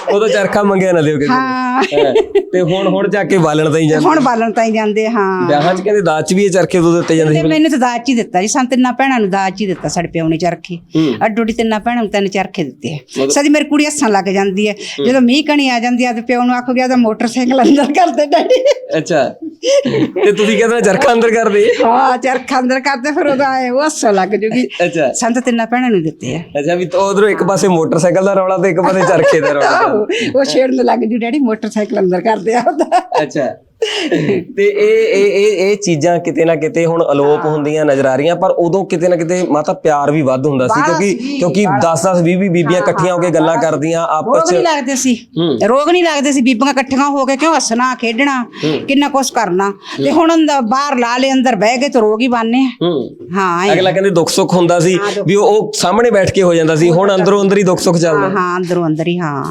ਉਦੋਂ ਚਰਖਾ ਮੰਗਿਆ ਨਾ ਦਿਓ ਕਿਸੇ ਨੂੰ। ਤੇ ਹੁਣ ਚੱਕ ਕੇ ਬਾਲਣ ਤਾਂ ਹੀ ਜਾਂਦੇ, ਹੁਣ ਬਾਲਣ ਤਾਂ ਹੀ ਜਾਂਦੇ। ਹਾਂ ਵਿਆਹਾਂ 'ਚ ਕਹਿੰਦੇ ਦਾਜ 'ਚ ਵੀ ਇਹ ਚਰਖੇ ਉਦੋਂ ਦਿੱਤੇ ਜਾਂਦੇ ਸੀ। ਮੈਨੂੰ ਤਾਂ ਦਾਜ 'ਚ ਹੀ ਦਿੱਤਾ ਜੀ, ਸਾਨੂੰ ਤਿੰਨਾਂ ਭੈਣਾਂ ਨੂੰ ਦਾਜ 'ਚ ਹੀ ਦਿੱਤਾ ਸਾਡੇ ਪਿਓ ਨੇ ਚਰਖੇ। ਅੱਡੋ ਅੱਡੀ ਤਿੰਨਾਂ ਭੈਣਾਂ ਨੂੰ 3 ਚਰਖੇ ਦਿੱਤੇ ਆ। ਸਦੀ ਮੇਰੀ ਕੁੜੀ ਹੱਸਣ ਲੱਗ ਜਾਂਦੀ ਹੈ ਜਦੋਂ ਮੀਂਹ ਕਣੀ ਆ ਜਾਂਦੀ ਆ ਤੇ ਪਿਓ ਨੂੰ ਆਖੋਗੇ ਉਹਦਾ ਮੋਟਰਸਾਈਕਲ ਅੰਦਰ ਕਰਦੇ ਡੈਡੀ। ਅੱਛਾ ਤੇ ਤੁਸੀਂ ਕਹਿੰਦੇ ਚਰਖਾ ਅੰਦਰ ਕਰਦੇ? ਹਾਂ ਚਰਖਾ ਅੰਦਰ ਕਰਦੇ, ਫਿਰ ਉਹਦਾ ਉਹ ਹੱਸਣ ਲੱਗ ਜੂਗੀ। ਅੱਛਾ ਸਾਨੂੰ ਤਾਂ ਤਿੰਨਾਂ ਭੈਣਾਂ ਨੂੰ ਦਿੱਤੇ ਆ। ਅੱਛਾ ਵੀ ਉਧਰੋਂ ਇੱਕ ਪਾਸੇ ਮੋਟਰਸਾਈਕਲ ਦਾ ਰੌਲਾ ਤੇ ਇੱਕ ਪਾਸੇ ਚਰਖੇ ਦਾ ਰੌਲਾ। ਉਹ ਛੇੜਨ ਲੱਗ ਜੂ ਡੈਡੀ ਮੋਟਰਸਾਈਕਲ ਅੰਦਰ ਕਰਦੇ ਆ ਉਹਦਾ। ਅੱਛਾ ਤੇ ਇਹ ਚੀਜ਼ਾਂ ਕਿਤੇ ਨਾ ਕਿਤੇ ਹੁਣ ਅਲੋਪ ਹੁੰਦੀਆਂ ਨਜ਼ਰ ਆ ਰਹੀਆਂ, ਪਰ ਉਦੋਂ ਕਿਤੇ ਨਾ ਕਿਤੇ ਮਾਤਾ ਪਿਆਰ ਵੀ ਵੱਧ ਹੁੰਦਾ ਸੀ ਕਿਉਂਕਿ 10-10 20 ਬੀਬੀਆਂ ਇਕੱਠੀਆਂ ਹੋ ਕੇ ਗੱਲਾਂ ਕਰਦੀਆਂ ਆਪਸ 'ਚ। ਰੋਗ ਨਹੀਂ ਲੱਗਦੇ ਸੀ ਬੀਬੀਆਂ ਇਕੱਠੀਆਂ ਹੋ ਕੇ, ਕਿਉਂ ਹੱਸਣਾ ਖੇਡਣਾ ਕਿੰਨਾ ਕੁਛ ਕਰਨਾ। ਤੇ ਹੁਣ ਬਾਹਰ ਲਾ ਲਏ ਅੰਦਰ ਬਹਿ ਗਏ ਤੇ ਰੋਗ ਹੀ ਬਣਨੇ ਆ। ਹਾਂ ਅਗਲਾ ਕਹਿੰਦੇ ਦੁੱਖ ਸੁੱਖ ਹੁੰਦਾ ਸੀ ਵੀ ਉਹ ਸਾਹਮਣੇ ਬੈਠ ਕੇ ਹੋ ਜਾਂਦਾ ਸੀ, ਹੁਣ ਅੰਦਰੋਂ ਅੰਦਰ ਹੀ ਦੁੱਖ ਸੁੱਖ ਚੱਲਦਾ। ਹਾਂ ਅੰਦਰੋਂ ਅੰਦਰ ਹੀ। ਹਾਂ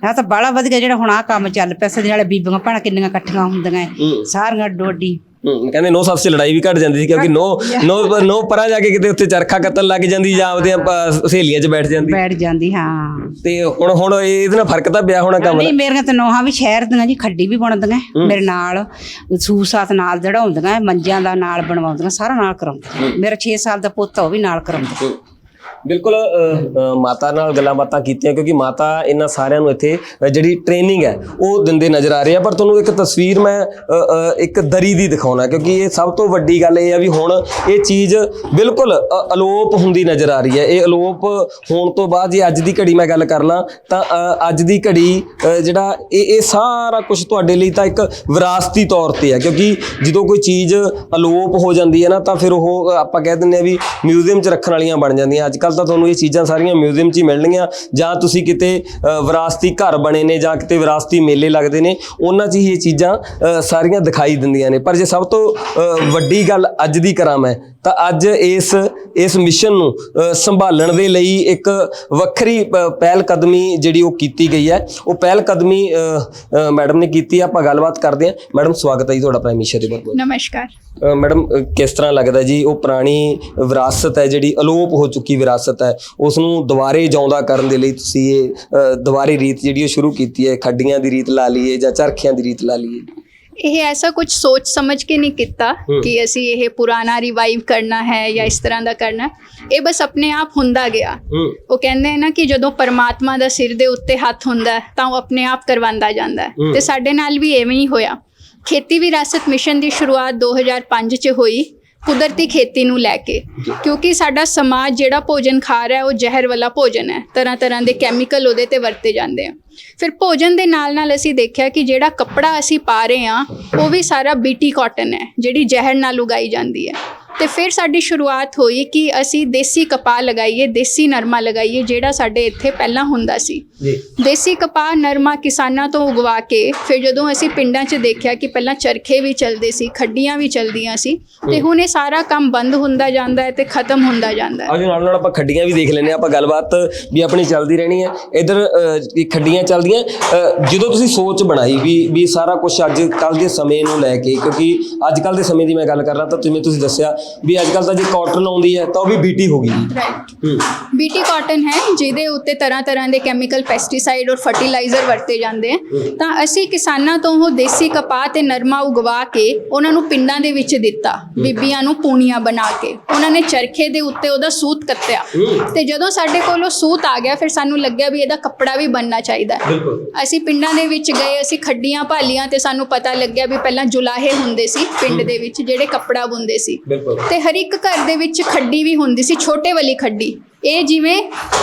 ਇਹ ਤਾਂ ਬੜਾ ਵਧੀਆ ਜਿਹੜਾ ਹੁਣ ਆਹ ਕੰਮ ਚੱਲ ਪਿਆ। ਸਦੇ ਨਾਲੇ ਬੀਬੀਆਂ ਭੈਣਾਂ ਕਿੰਨੀਆਂ ਇਕੱਠੀਆਂ ਹੁੰਦੀਆਂ ਸਾਰੀਆਂ ਡੋਡੀ। ਕਹਿੰਦੇ ਨੋ ਸੱਸ 'ਚ ਲੜਾਈ ਵੀ ਘਟ ਜਾਂਦੀ ਸੀ ਕਿਉਂਕਿ ਨੋ ਪਰਾਂ ਜਾ ਕੇ ਕਿਤੇ ਉੱਥੇ ਚਰਖਾ ਕੱਤਣ ਲੱਗ ਜਾਂਦੀ ਜਾਂ ਆਪਦੀਆਂ ਸਹੇਲੀਆਂ 'ਚ ਬੈਠ ਜਾਂਦੀ। ਹਾਂ ਤੇ ਹੁਣ ਇਹਦੇ ਨਾਲ ਫਰਕ ਤਾਂ ਪਿਆ ਹੋਣਾ ਕੰਮ। ਨਹੀਂ ਮੇਰੀਆਂ ਤਾਂ ਨੋਹਾਂ ਵੀ ਸ਼ਹਿਰ ਦੀਆਂ ਜੀ, ਖੱਡੀ ਵੀ ਬੁਣਦੀਆਂ ਮੇਰੇ ਨਾਲ, ਸੂਸਾਤ ਨਾਲ ਜੜਾਉਂਦੀਆਂ, ਮੰਜਿਆਂ ਦਾ ਨਾਲ ਬਣਵਾਉਂਦੀਆਂ, ਸਾਰਾ ਨਾਲ ਕਰਾਉਂਦੀਆਂ। ਮੇਰਾ 6 ਸਾਲ ਦਾ ਪੁੱਤ ਉਹ ਵੀ ਨਾਲ ਕਰਾਉਂਦਾ। ਬਿਲਕੁਲ ਮਾਤਾ ਨਾਲ ਗੱਲਾਂ ਬਾਤਾਂ ਕੀਤੀਆਂ ਕਿਉਂਕਿ ਮਾਤਾ ਇਹਨਾਂ ਸਾਰਿਆਂ ਨੂੰ ਇੱਥੇ ਜਿਹੜੀ ਟ੍ਰੇਨਿੰਗ ਹੈ ਉਹ ਦਿੰਦੇ ਨਜ਼ਰ ਆ ਰਹੇ ਆ। ਪਰ ਤੁਹਾਨੂੰ ਇੱਕ ਤਸਵੀਰ ਮੈਂ ਇੱਕ ਦਰੀ ਦੀ ਦਿਖਾਉਣਾ ਕਿਉਂਕਿ ਇਹ ਸਭ ਤੋਂ ਵੱਡੀ ਗੱਲ ਇਹ ਆ ਵੀ ਹੁਣ ਇਹ ਚੀਜ਼ ਬਿਲਕੁਲ ਅਲੋਪ ਹੁੰਦੀ ਨਜ਼ਰ ਆ ਰਹੀ ਹੈ। ਇਹ ਅਲੋਪ ਹੋਣ ਤੋਂ ਬਾਅਦ ਜੇ ਅੱਜ ਦੀ ਘੜੀ ਮੈਂ ਗੱਲ ਕਰ ਲਾਂ ਤਾਂ ਅੱਜ ਦੀ ਘੜੀ ਜਿਹੜਾ ਇਹ ਸਾਰਾ ਕੁਝ ਤੁਹਾਡੇ ਲਈ ਤਾਂ ਇੱਕ ਵਿਰਾਸਤੀ ਤੌਰ ਤੇ ਹੈ ਕਿਉਂਕਿ ਜਦੋਂ ਕੋਈ ਚੀਜ਼ ਅਲੋਪ ਹੋ ਜਾਂਦੀ ਹੈ ਨਾ ਤਾਂ ਫਿਰ ਉਹ ਆਪਾਂ ਕਹਿ ਦਿੰਦੇ ਆ ਵੀ ਮਿਊਜ਼ੀਅਮ 'ਚ ਰੱਖਣ ਵਾਲੀਆਂ ਬਣ ਜਾਂਦੀਆਂ। ਅੱਜ ਕੱਲ੍ਹ ਤਾਂ ਤੁਹਾਨੂੰ ਇਹ ਚੀਜ਼ਾਂ ਸਾਰੀਆਂ ਮਿਊਜ਼ੀਅਮ 'ਚ ਹੀ ਮਿਲਣਗੀਆਂ ਜਾਂ ਤੁਸੀਂ ਕਿਤੇ ਵਿਰਾਸਤੀ ਘਰ ਬਣੇ ਨੇ ਜਾਂ ਕਿਤੇ ਵਿਰਾਸਤੀ ਮੇਲੇ ਲੱਗਦੇ ਨੇ ਉਹਨਾਂ 'ਚ ਹੀ ਇਹ ਚੀਜ਼ਾਂ ਸਾਰੀਆਂ ਦਿਖਾਈ ਦਿੰਦੀਆਂ ਨੇ। ਪਰ ਜੇ ਸਭ ਤੋਂ ਵੱਡੀ ਗੱਲ ਅੱਜ ਦੀ ਕਰਾਂ ਮੈਂ ਤਾਂ ਅੱਜ ਇਸ ਮਿਸ਼ਨ ਨੂੰ ਸੰਭਾਲਣ ਦੇ ਲਈ ਇੱਕ ਵੱਖਰੀ ਪਹਿਲ ਕਦਮੀ ਜਿਹੜੀ ਉਹ ਕੀਤੀ ਗਈ ਹੈ। ਉਹ ਪਹਿਲ ਕਦਮੀ ਮੈਡਮ ਨੇ ਕੀਤੀ ਹੈ। ਆਪਾਂ ਗੱਲਬਾਤ ਕਰਦੇ ਹਾਂ। ਮੈਡਮ ਸਵਾਗਤ ਹੈ ਜੀ ਤੁਹਾਡਾ ਪ੍ਰਾਈਮ ਮਿਸ਼ਨ ਦੇ ਬਹੁਤ। ਨਮਸਕਾਰ ਮੈਡਮ, ਕਿਸ ਤਰ੍ਹਾਂ ਲੱਗਦਾ ਜੀ ਉਹ ਪੁਰਾਣੀ ਵਿਰਾਸਤ ਹੈ ਜਿਹੜੀ ਅਲੋਪ ਹੋ ਚੁੱਕੀ ਵਿਰਾਸਤ ਹੈ ਉਸ ਨੂੰ ਦੁਬਾਰੇ ਜਿਉਂਦਾ ਕਰਨ ਦੇ ਲਈ ਤੁਸੀਂ ਇਹ ਦੁਬਾਰੇ ਰੀਤ ਜਿਹੜੀ ਉਹ ਸ਼ੁਰੂ ਕੀਤੀ ਹੈ, ਖੱਡੀਆਂ ਦੀ ਰੀਤ ਲਾ ਲਈਏ ਜਾਂ ਚਰਖਿਆਂ ਦੀ ਰੀਤ ਲਾ ਲਈਏ? ਇਹ ਐਸਾ ਕੁਝ ਸੋਚ ਸਮਝ ਕੇ ਨਹੀਂ ਕੀਤਾ ਕਿ ਅਸੀਂ ਇਹ ਪੁਰਾਣਾ ਰਿਵਾਈਵ ਕਰਨਾ ਹੈ ਜਾਂ ਇਸ ਤਰ੍ਹਾਂ ਦਾ ਕਰਨਾ। ਇਹ ਬਸ ਆਪਣੇ ਆਪ ਹੁੰਦਾ ਗਿਆ। ਉਹ ਕਹਿੰਦੇ ਨਾ ਕਿ ਜਦੋਂ ਪਰਮਾਤਮਾ ਦਾ ਸਿਰ ਦੇ ਉੱਤੇ ਹੱਥ ਹੁੰਦਾ ਤਾਂ ਉਹ ਆਪਣੇ ਆਪ ਕਰਵਾਉਂਦਾ ਜਾਂਦਾ ਤੇ ਸਾਡੇ ਨਾਲ ਵੀ ਐਵੇਂ ਹੀ ਹੋਇਆ। ਖੇਤੀ ਵਿਰਾਸਤ ਮਿਸ਼ਨ ਦੀ ਸ਼ੁਰੂਆਤ 2005 'ਚ ਹੋਈ ਕੁਦਰਤੀ ਖੇਤੀ ਨੂੰ ਲੈ ਕੇ, ਕਿਉਂਕਿ ਸਾਡਾ ਸਮਾਜ ਜਿਹੜਾ ਭੋਜਨ ਖਾ ਰਿਹਾ ਉਹ ਜ਼ਹਿਰ ਵਾਲਾ ਭੋਜਨ ਹੈ। ਤਰ੍ਹਾਂ ਦੇ ਕੈਮੀਕਲ ਉਹਦੇ ਤੇ ਵਰਤੇ ਜਾਂਦੇ ਆ। ਫਿਰ ਭੋਜਨ ਦੇ ਨਾਲ ਅਸੀਂ ਦੇਖਿਆ ਕਿ ਜਿਹੜਾ ਕੱਪੜਾ ਅਸੀਂ ਪਾ ਰਹੇ ਹਾਂ ਉਹ ਵੀ ਸਾਰਾ BT ਕਾਟਨ ਹੈ ਜਿਹੜੀ ਜ਼ਹਿਰ ਨਾਲ ਉਗਾਈ ਜਾਂਦੀ ਹੈ। ਤੇ ਫਿਰ ਸਾਡੀ ਸ਼ੁਰੂਆਤ ਹੋਈ ਕਿ ਅਸੀਂ ਦੇਸੀ ਕਪਾਹ ਲਗਾਈਏ, ਦੇਸੀ ਨਰਮਾ ਲਗਾਈਏ ਜਿਹੜਾ ਸਾਡੇ ਇੱਥੇ ਪਹਿਲਾਂ ਹੁੰਦਾ ਸੀ। ਦੇਸੀ ਕਪਾਹ ਨਰਮਾ ਕਿਸਾਨਾਂ ਤੋਂ ਉਗਵਾ ਕੇ ਫਿਰ ਜਦੋਂ ਅਸੀਂ ਪਿੰਡਾਂ 'ਚ ਦੇਖਿਆ ਕਿ ਪਹਿਲਾਂ ਚਰਖੇ ਵੀ ਚੱਲਦੇ ਸੀ, ਖੱਡੀਆਂ ਵੀ ਚੱਲਦੀਆਂ ਸੀ ਤੇ ਹੁਣ ਇਹ ਸਾਰਾ ਕੰਮ ਬੰਦ ਹੁੰਦਾ ਜਾਂਦਾ ਹੈ ਤੇ ਖਤਮ ਹੁੰਦਾ ਜਾਂਦਾ ਹੈ। ਅੱਜ ਨਾਲ ਆਪਾਂ ਖੱਡੀਆਂ ਵੀ ਦੇਖ ਲੈਂਦੇ ਹਾਂ। ਆਪਾਂ ਗੱਲਬਾਤ ਵੀ ਆਪਣੀ ਚੱਲਦੀ ਰਹਿਣੀ ਹੈ। ਇੱਧਰ ਖੱਡੀਆਂ ਚੱਲਦੀਆਂ। ਜਦੋਂ ਤੁਸੀਂ ਸੋਚ ਬਣਾਈ ਵੀ ਸਾਰਾ ਕੁਝ ਅੱਜ ਕੱਲ੍ਹ ਦੇ ਸਮੇਂ ਨੂੰ ਲੈ ਕੇ, ਕਿਉਂਕਿ ਅੱਜ ਕੱਲ੍ਹ ਦੇ ਸਮੇਂ ਦੀ ਮੈਂ ਗੱਲ ਕਰ ਰਹਾ ਤਾਂ ਤੁਸੀਂ ਦੱਸਿਆ ਵੀ ਅੱਜ ਕੱਲ੍ਹ ਤਾਂ ਜੇ ਕਾਟਨ ਆਉਂਦੀ ਹੈ ਤਾਂ ਉਹ ਵੀ BT ਹੋ ਗਈ। BT ਕਾਟਨ ਹੈ ਜਿਹਦੇ ਉੱਤੇ ਤਰ੍ਹਾਂ ਦੇ ਕੈਮੀਕਲ, ਪੈਸਟੀਸਾਈਡ ਔਰ ਫਰਟੀਲਾਈਜ਼ਰ ਵਰਤੇ ਜਾਂਦੇ ਆ। ਤਾਂ ਅਸੀਂ ਕਿਸਾਨਾਂ ਤੋਂ ਉਹ ਦੇਸੀ ਕਪਾਹ ਤੇ ਨਰਮਾ ਉਗਵਾ ਕੇ ਉਹਨਾਂ ਨੂੰ ਪਿੰਡਾਂ ਦੇ ਵਿੱਚ ਦਿੱਤਾ, ਬੀਬੀਆਂ ਨੂੰ ਪੂਣੀਆਂ ਬਣਾ ਕੇ। ਉਹਨਾਂ ਨੇ ਚਰਖੇ ਦੇ ਉੱਤੇ ਉਹਦਾ ਸੂਤ ਕੱਤਿਆ ਤੇ ਜਦੋਂ ਸਾਡੇ ਕੋਲ ਉਹ ਸੂਤ ਆ ਗਿਆ ਫਿਰ ਸਾਨੂੰ ਲੱਗਿਆ ਵੀ ਇਹਦਾ ਕੱਪੜਾ ਵੀ ਬਣਨਾ ਚਾਹੀਦਾ ਹੈ। ਅਸੀਂ ਪਿੰਡਾਂ ਦੇ ਵਿੱਚ ਗਏ, ਅਸੀਂ ਖੱਡੀਆਂ ਭਾਲੀਆਂ ਤੇ ਸਾਨੂੰ ਪਤਾ ਲੱਗਿਆ ਵੀ ਪਹਿਲਾਂ ਜੁਲਾਹੇ ਹੁੰਦੇ ਸੀ ਪਿੰਡ ਦੇ ਵਿੱਚ ਜਿਹੜੇ ਕੱਪੜਾ ਬੁਣਦੇ ਸੀ ਤੇ ਹਰ ਇੱਕ ਘਰ ਦੇ ਵਿੱਚ ਖੱਡੀ ਵੀ ਹੁੰਦੀ ਸੀ, ਛੋਟੇ ਵਾਲੀ ਖੱਡੀ। ਇਹ ਜਿਵੇਂ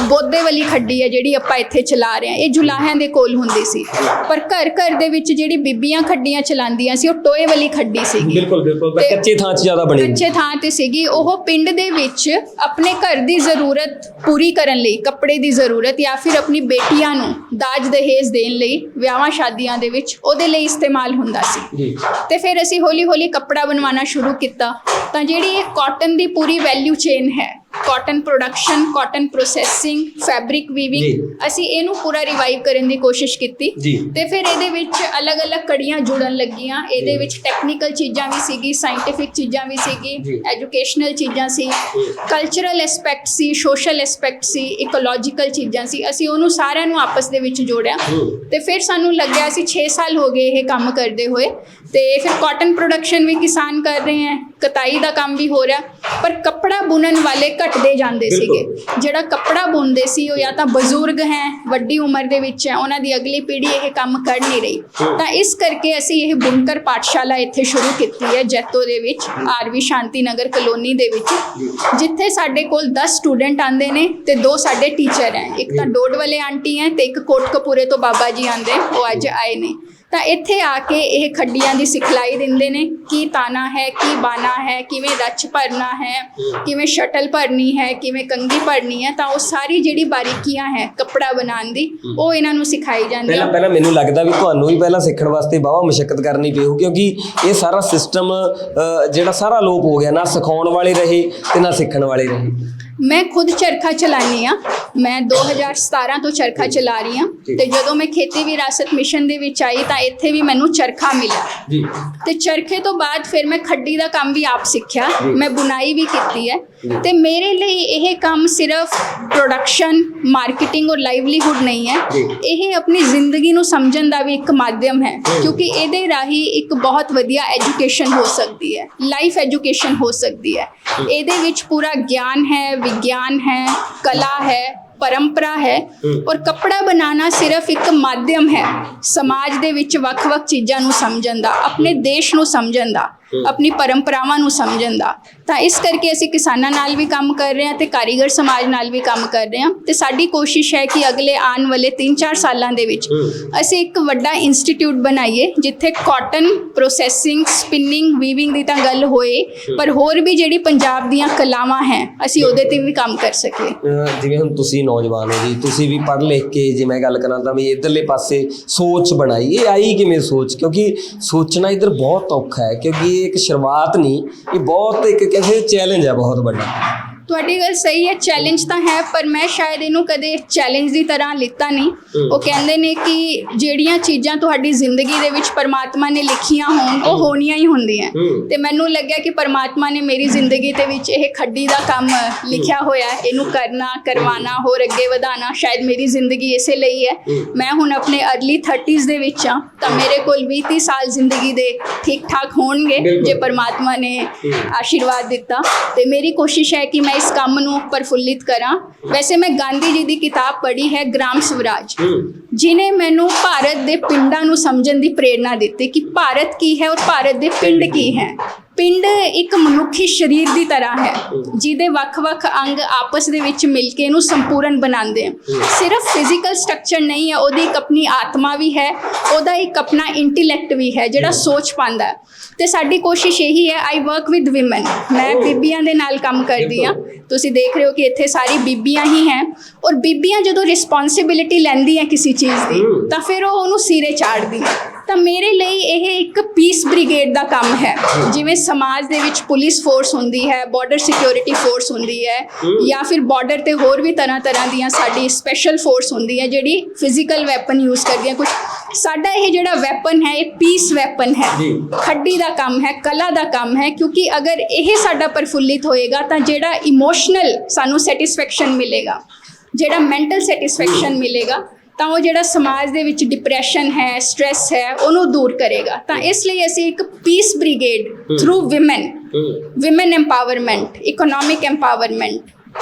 ਬੋਦੇ ਵਾਲੀ ਖੱਡੀ ਹੈ ਜਿਹੜੀ ਆਪਾਂ ਇੱਥੇ ਚਲਾ ਰਹੇ ਹਾਂ, ਇਹ ਜੁਲਾਹਿਆਂ ਦੇ ਕੋਲ ਹੁੰਦੀ ਸੀ। ਪਰ ਘਰ ਦੇ ਵਿੱਚ ਜਿਹੜੀ ਬੀਬੀਆਂ ਖੱਡੀਆਂ ਚਲਾਉਂਦੀਆਂ ਸੀ ਉਹ ਟੋਏ ਵਾਲੀ ਖੱਡੀ ਸੀਗੀ। ਬਿਲਕੁਲ ਕੱਚੇ ਥਾਂ 'ਚ ਜ਼ਿਆਦਾ ਬਣੀ, ਕੱਚੇ ਥਾਂ ਤੇ ਸੀਗੀ। ਉਹ ਪਿੰਡ ਦੇ ਵਿੱਚ ਆਪਣੇ ਘਰ ਦੀ ਜ਼ਰੂਰਤ ਪੂਰੀ ਕਰਨ ਲਈ, ਕੱਪੜੇ ਦੀ ਜ਼ਰੂਰਤ ਜਾਂ ਫਿਰ ਆਪਣੀ ਬੇਟੀਆਂ ਨੂੰ ਦਾਜ ਦਹੇਜ ਦੇਣ ਲਈ ਵਿਆਹਾਂ ਸ਼ਾਦੀਆਂ ਦੇ ਵਿੱਚ ਉਹਦੇ ਲਈ ਇਸਤੇਮਾਲ ਹੁੰਦਾ ਸੀ। ਤੇ ਫਿਰ ਅਸੀਂ ਹੌਲੀ ਕੱਪੜਾ ਬਣਵਾਉਣਾ ਸ਼ੁਰੂ ਕੀਤਾ। ਤਾਂ ਜਿਹੜੀ ਇਹ ਕਾਟਨ ਦੀ ਪੂਰੀ ਵੈਲਿਊ ਚੇਨ ਹੈ cotton production, cotton processing, fabric weaving, ਅਸੀਂ ਇਹਨੂੰ ਪੂਰਾ ਰਿਵਾਈਵ ਕਰਨ ਦੀ ਕੋਸ਼ਿਸ਼ ਕੀਤੀ। ਤੇ ਫਿਰ ਇਹਦੇ ਵਿੱਚ ਅਲੱਗ-ਅਲੱਗ ਕੜੀਆਂ ਜੁੜਨ ਲੱਗੀਆਂ। ਇਹਦੇ ਵਿੱਚ ਟੈਕਨੀਕਲ ਚੀਜ਼ਾਂ ਵੀ ਸੀਗੀ, ਸਾਇੰਟੀਫਿਕ ਚੀਜ਼ਾਂ ਵੀ ਸੀਗੀ, ਐਜੂਕੇਸ਼ਨਲ ਚੀਜ਼ਾਂ ਸੀ, ਕਲਚਰਲ ਐਸਪੈਕਟ ਸੀ, ਸੋਸ਼ਲ ਐਸਪੈਕਟ ਸੀ, ਇਕੋਲੋਜੀਕਲ ਚੀਜ਼ਾਂ ਸੀ। ਅਸੀਂ ਉਹਨੂੰ ਸਾਰਿਆਂ ਨੂੰ ਆਪਸ ਦੇ ਵਿੱਚ ਜੋੜਿਆ ਤੇ ਫਿਰ ਸਾਨੂੰ ਲੱਗਿਆ ਅਸੀਂ 6 ਸਾਲ ਹੋ ਗਏ ਇਹ ਕੰਮ ਕਰਦੇ ਹੋਏ। ਤੇ ਫਿਰ ਕਾਟਨ ਪ੍ਰੋਡਕਸ਼ਨ ਵੀ ਕਿਸਾਨ ਕਰ ਰਹੇ ਹੈ, ਕਤਾਈ ਦਾ ਕੰਮ ਵੀ ਹੋ ਰਿਹਾ, ਪਰ ਕੱਪੜਾ ਬੁਣਨ ਵਾਲੇ ਘਟਦੇ ਜਾਂਦੇ ਸੀਗੇ। ਜਿਹੜਾ ਕੱਪੜਾ ਬੁਣਦੇ ਸੀ ਉਹ ਜਾਂ ਤਾਂ ਬਜ਼ੁਰਗ ਹੈ, ਵੱਡੀ ਉਮਰ ਦੇ ਵਿੱਚ ਹੈ, ਉਹਨਾਂ ਦੀ ਅਗਲੀ ਪੀੜ੍ਹੀ ਇਹ ਕੰਮ ਕਰ ਨਹੀਂ ਰਹੀ। ਤਾਂ ਇਸ ਕਰਕੇ ਅਸੀਂ ਇਹ ਬੁਣਕਰ ਪਾਠਸ਼ਾਲਾ ਇੱਥੇ ਸ਼ੁਰੂ ਕੀਤੀ ਹੈ ਜੈਤੋ ਦੇ ਵਿੱਚ, ਆਰਵੀ ਸ਼ਾਂਤੀ ਨਗਰ ਕਲੋਨੀ ਦੇ ਵਿੱਚ, ਜਿੱਥੇ ਸਾਡੇ ਕੋਲ 10 ਸਟੂਡੈਂਟ ਆਉਂਦੇ ਨੇ ਤੇ 2 ਸਾਡੇ ਟੀਚਰ ਹੈ। ਇੱਕ ਤਾਂ ਡੋਡ ਵਾਲੇ ਆਂਟੀ ਹੈ ਤੇ ਇੱਕ ਕੋਟਕਪੂਰੇ ਤੋਂ ਬਾਬਾ ਜੀ ਆਉਂਦੇ, ਉਹ ਅੱਜ ਆਏ ਨੇ। ਤਾਂ ਇੱਥੇ ਆ ਕੇ ਇਹ ਖੱਡੀਆਂ ਦੀ ਸਿਖਲਾਈ ਦਿੰਦੇ ਨੇ, ਕੀ ਤਾਣਾ ਹੈ, ਕੀ ਬਾਣਾ ਹੈ, ਕਿਵੇਂ ਰੱਛ ਭਰਨਾ ਹੈ, ਕਿਵੇਂ ਸ਼ਟਲ ਭਰਨੀ ਹੈ, ਕਿਵੇਂ ਕੰਘੀ ਭਰਨੀ ਹੈ। ਤਾਂ ਉਹ ਸਾਰੀ ਜਿਹੜੀ ਬਾਰੀਕੀਆਂ ਹੈ ਕੱਪੜਾ ਬਣਾਉਣ ਦੀ, ਉਹ ਇਹਨਾਂ ਨੂੰ ਸਿਖਾਈ ਜਾਂਦੀ ਹੈ। ਪਹਿਲਾਂ ਮੈਨੂੰ ਲੱਗਦਾ ਵੀ ਤੁਹਾਨੂੰ ਵੀ ਪਹਿਲਾਂ ਸਿੱਖਣ ਵਾਸਤੇ ਵਾਹਵਾ ਮੁਸ਼ੱਕਤ ਕਰਨੀ ਪਈ ਹੋ, ਕਿਉਂਕਿ ਇਹ ਸਾਰਾ ਸਿਸਟਮ ਜਿਹੜਾ ਸਾਰਾ ਲੋਪ ਹੋ ਗਿਆ, ਨਾ ਸਿਖਾਉਣ ਵਾਲੇ ਰਹੇ ਤੇ ਨਾ ਸਿੱਖਣ ਵਾਲੇ ਰਹੇ। ਮੈਂ ਖੁਦ ਚਰਖਾ ਚਲਾਉਂਦੀ ਹਾਂ, ਮੈਂ 2017 ਤੋਂ ਚਰਖਾ ਚਲਾ ਰਹੀ ਹਾਂ। ਤੇ ਜਦੋਂ ਮੈਂ ਖੇਤੀ ਵਿਰਾਸਤ ਮਿਸ਼ਨ ਦੇ ਵਿੱਚ ਆਈ ਤਾਂ ਇੱਥੇ ਵੀ ਮੈਨੂੰ ਚਰਖਾ ਮਿਲਿਆ ਤੇ ਚਰਖੇ ਤੋਂ ਬਾਅਦ ਫਿਰ ਮੈਂ ਖੱਡੀ ਦਾ ਕੰਮ ਵੀ ਆਪ ਸਿੱਖਿਆ, ਮੈਂ ਬੁਣਾਈ ਵੀ ਕੀਤੀ ਹੈ। ਤੇ ਮੇਰੇ ਲਈ ਇਹ ਕੰਮ ਸਿਰਫ ਪ੍ਰੋਡਕਸ਼ਨ, ਮਾਰਕੀਟਿੰਗ ਔਰ ਲਾਈਵਲੀਹੁੱਡ ਨਹੀਂ ਹੈ, ਇਹ ਆਪਣੀ ਜ਼ਿੰਦਗੀ ਨੂੰ ਸਮਝਣ ਦਾ ਵੀ ਇੱਕ ਮਾਧਿਅਮ ਹੈ, ਕਿਉਂਕਿ ਇਹਦੇ ਰਾਹੀਂ ਇੱਕ ਬਹੁਤ ਵਧੀਆ ਐਜੂਕੇਸ਼ਨ ਹੋ ਸਕਦੀ ਹੈ, ਲਾਈਫ ਐਜੂਕੇਸ਼ਨ ਹੋ ਸਕਦੀ ਹੈ। ਇਹਦੇ ਵਿੱਚ ਪੂਰਾ ਗਿਆਨ ਹੈ, विज्ञान है, कला है, परंपरा है। और कपड़ा बनाना सिर्फ एक माध्यम है समाज दे विच वख-वख चीज़ां नूं समझण दा, अपने देश नूं समझण दा, अपनी परंपरावां नूं समझण दा। ਤਾਂ ਇਸ ਕਰਕੇ ਅਸੀਂ ਕਿਸਾਨਾਂ ਨਾਲ ਵੀ ਕੰਮ ਕਰ ਰਹੇ ਹਾਂ ਤੇ ਕਾਰੀਗਰ ਸਮਾਜ ਨਾਲ ਵੀ ਕੰਮ ਕਰ ਰਹੇ ਹਾਂ। ਤੇ ਸਾਡੀ ਕੋਸ਼ਿਸ਼ ਹੈ ਕਿ ਅਗਲੇ ਆਉਣ ਵਾਲੇ 3-4 ਸਾਲਾਂ ਦੇ ਵਿੱਚ ਅਸੀਂ ਇੱਕ ਵੱਡਾ ਇੰਸਟੀਚਿਊਟ ਬਣਾਈਏ, ਜਿੱਥੇ ਕਾਟਨ ਪ੍ਰੋਸੈਸਿੰਗ, ਸਪਿਨਿੰਗ, ਵੀਵਿੰਗ ਦੀ ਤਾਂ ਗੱਲ ਹੋਏ, ਪਰ ਹੋਰ ਵੀ ਜਿਹੜੀ ਪੰਜਾਬ ਦੀਆਂ ਕਲਾਵਾਂ ਹੈ ਅਸੀਂ ਉਹਦੇ ਤੇ ਵੀ ਕੰਮ ਕਰ ਸਕੀਏ। ਜਿਵੇਂ ਹੁਣ ਤੁਸੀਂ ਨੌਜਵਾਨ ਹੋ ਜੀ, ਤੁਸੀਂ ਵੀ ਪੜ੍ਹ ਲਿਖ ਕੇ ਜੇ ਮੈਂ ਗੱਲ ਕਰਾਂ ਤਾਂ ਵੀ ਇੱਧਰਲੇ ਪਾਸੇ ਸੋਚ ਬਣਾਈ, ਇਹ ਆਈ ਕਿਵੇਂ ਸੋਚ? ਕਿਉਂਕਿ ਸੋਚਣਾ ਇੱਧਰ ਬਹੁਤ ਔਖਾ ਹੈ, ਕਿਉਂਕਿ ਇਹ ਇੱਕ ਸ਼ੁਰੂਆਤ ਨਹੀਂ, ਇਹ ਬਹੁਤ ਇੱਕ ਕਹਿੰਦੇ ਚੈਲੰਜ ਹੈ ਬਹੁਤ ਵੱਡਾ। ਤੁਹਾਡੀ ਗੱਲ ਸਹੀ ਹੈ, ਚੈਲੰਜ ਤਾਂ ਹੈ, ਪਰ ਮੈਂ ਸ਼ਾਇਦ ਇਹਨੂੰ ਕਦੇ ਚੈਲੰਜ ਦੀ ਤਰ੍ਹਾਂ ਲਿੱਤਾ ਨਹੀਂ। ਉਹ ਕਹਿੰਦੇ ਨੇ ਕਿ ਜਿਹੜੀਆਂ ਚੀਜ਼ਾਂ ਤੁਹਾਡੀ ਜ਼ਿੰਦਗੀ ਦੇ ਵਿੱਚ ਪਰਮਾਤਮਾ ਨੇ ਲਿਖੀਆਂ ਹੋਣ ਉਹ ਹੋਣੀਆਂ ਹੀ ਹੁੰਦੀਆਂ। ਤੇ ਮੈਨੂੰ ਲੱਗਿਆ ਕਿ ਪਰਮਾਤਮਾ ਨੇ ਮੇਰੀ ਜ਼ਿੰਦਗੀ ਦੇ ਵਿੱਚ ਇਹ ਖੱਡੀ ਦਾ ਕੰਮ ਲਿਖਿਆ ਹੋਇਆ, ਇਹਨੂੰ ਕਰਨਾ, ਕਰਵਾਉਣਾ, ਹੋਰ ਅੱਗੇ ਵਧਾਉਣਾ। ਸ਼ਾਇਦ ਮੇਰੀ ਜ਼ਿੰਦਗੀ ਇਸੇ ਲਈ ਹੈ। ਮੈਂ ਹੁਣ ਆਪਣੇ ਅਰਲੀ 30s ਦੇ ਵਿੱਚ ਹਾਂ, ਤਾਂ ਮੇਰੇ ਕੋਲ 20-30 ਸਾਲ ਜ਼ਿੰਦਗੀ ਦੇ ਠੀਕ ਠਾਕ ਹੋਣਗੇ ਜੇ ਪਰਮਾਤਮਾ ਨੇ ਆਸ਼ੀਰਵਾਦ ਦਿੱਤਾ। ਤੇ ਮੇਰੀ ਕੋਸ਼ਿਸ਼ ਹੈ ਕਿ ਮੈਂ ਇਸ ਕੰਮ ਨੂੰ ਪ੍ਰਫੁੱਲਿਤ ਕਰਾਂ। ਵੈਸੇ ਮੈਂ ਗਾਂਧੀ ਜੀ ਦੀ ਕਿਤਾਬ ਪੜ੍ਹੀ ਹੈ ਗ੍ਰਾਮ ਸਵਰਾਜ, ਜਿਨੇ ਮੈਨੂੰ ਭਾਰਤ ਦੇ ਪਿੰਡਾਂ ਨੂੰ ਸਮਝਣ ਦੀ ਪ੍ਰੇਰਨਾ ਦਿੱਤੀ ਕਿ ਭਾਰਤ ਕੀ ਹੈ ਔਰ ਭਾਰਤ ਦੇ ਪਿੰਡ ਕੀ ਹੈ। ਪਿੰਡ ਇੱਕ ਮਨੁੱਖੀ ਸਰੀਰ ਦੀ ਤਰ੍ਹਾਂ ਹੈ, ਜਿਹਦੇ ਵੱਖ-ਵੱਖ ਅੰਗ ਆਪਸ ਦੇ ਵਿੱਚ ਮਿਲ ਕੇ ਇਹਨੂੰ ਸੰਪੂਰਨ ਬਣਾਉਂਦੇ ਆ। ਸਿਰਫ ਫਿਜ਼ੀਕਲ ਸਟਰਕਚਰ ਨਹੀਂ ਹੈ, ਉਹਦੀ ਇੱਕ ਆਪਣੀ ਆਤਮਾ ਵੀ ਹੈ, ਉਹਦਾ ਇੱਕ ਆਪਣਾ ਇੰਟੈਲੈਕਟ ਵੀ ਹੈ ਜਿਹੜਾ ਸੋਚ ਪਾਉਂਦਾ ਹੈ। ਤੇ ਸਾਡੀ ਕੋਸ਼ਿਸ਼ ਇਹੀ ਹੈ, ਆਈ ਵਰਕ ਵਿਦ ਵਿਮਨ, ਮੈਂ ਬੀਬੀਆਂ ਦੇ ਨਾਲ ਕੰਮ ਕਰਦੀ ਹਾਂ। ਤੁਸੀਂ ਦੇਖ ਰਹੇ ਹੋ ਕਿ ਇੱਥੇ ਸਾਰੀ ਬੀਬੀਆਂ ਹੀ ਹੈ, ਔਰ ਬੀਬੀਆਂ ਜਦੋਂ ਰਿਸਪੌਂਸਿਬਿਲਿਟੀ ਲੈਂਦੀਆਂ ਕਿਸੇ ਚੀਜ਼ ਦੀ ਤਾਂ ਫਿਰ ਉਹ ਉਹਨੂੰ ਸਿਰੇ ਚਾੜਦੀ। ਤਾਂ ਮੇਰੇ ਲਈ ਇਹ ਇੱਕ ਪੀਸ ਬ੍ਰਿਗੇਡ ਦਾ ਕੰਮ ਹੈ। ਜਿਵੇਂ ਸਮਾਜ ਦੇ ਵਿੱਚ ਪੁਲਿਸ ਫੋਰਸ ਹੁੰਦੀ ਹੈ, ਬਾਰਡਰ ਸਿਕਿਉਰਿਟੀ ਫੋਰਸ ਹੁੰਦੀ ਹੈ, ਜਾਂ ਫਿਰ ਬਾਰਡਰ ਤੇ ਹੋਰ ਵੀ ਤਰ੍ਹਾਂ ਦੀਆਂ ਸਾਡੀ ਸਪੈਸ਼ਲ ਫੋਰਸ ਹੁੰਦੀ ਹੈ ਜਿਹੜੀ ਫਿਜ਼ੀਕਲ ਵੈਪਨ ਯੂਜ਼ ਕਰਦੀ ਹੈ ਕੁਝ। ਸਾਡਾ ਇਹ ਜਿਹੜਾ ਵੈਪਨ ਹੈ ਇਹ ਪੀਸ ਵੈਪਨ ਹੈ, ਖੱਡੀ ਦਾ ਕੰਮ ਹੈ, ਕਲਾ ਦਾ ਕੰਮ ਹੈ। ਕਿਉਂਕਿ ਅਗਰ ਇਹ ਸਾਡਾ ਪ੍ਰਫੁੱਲਿਤ ਹੋਏਗਾ ਤਾਂ ਜਿਹੜਾ ਇਮੋਸ਼ਨਲ ਸਾਨੂੰ ਸੈਟਿਸਫੈਕਸ਼ਨ ਮਿਲੇਗਾ, ਜਿਹੜਾ ਮੈਂਟਲ ਸੈਟਿਸਫੈਕਸ਼ਨ ਮਿਲੇਗਾ, ਤਾਂ ਉਹ ਜਿਹੜਾ ਸਮਾਜ ਦੇ ਵਿੱਚ ਡਿਪਰੈਸ਼ਨ ਹੈ, ਸਟ੍ਰੈਸ ਹੈ, ਉਹਨੂੰ ਦੂਰ ਕਰੇਗਾ। ਤਾਂ ਇਸ ਲਈ ਅਸੀਂ ਇੱਕ piece brigade through women empowerment, economic empowerment,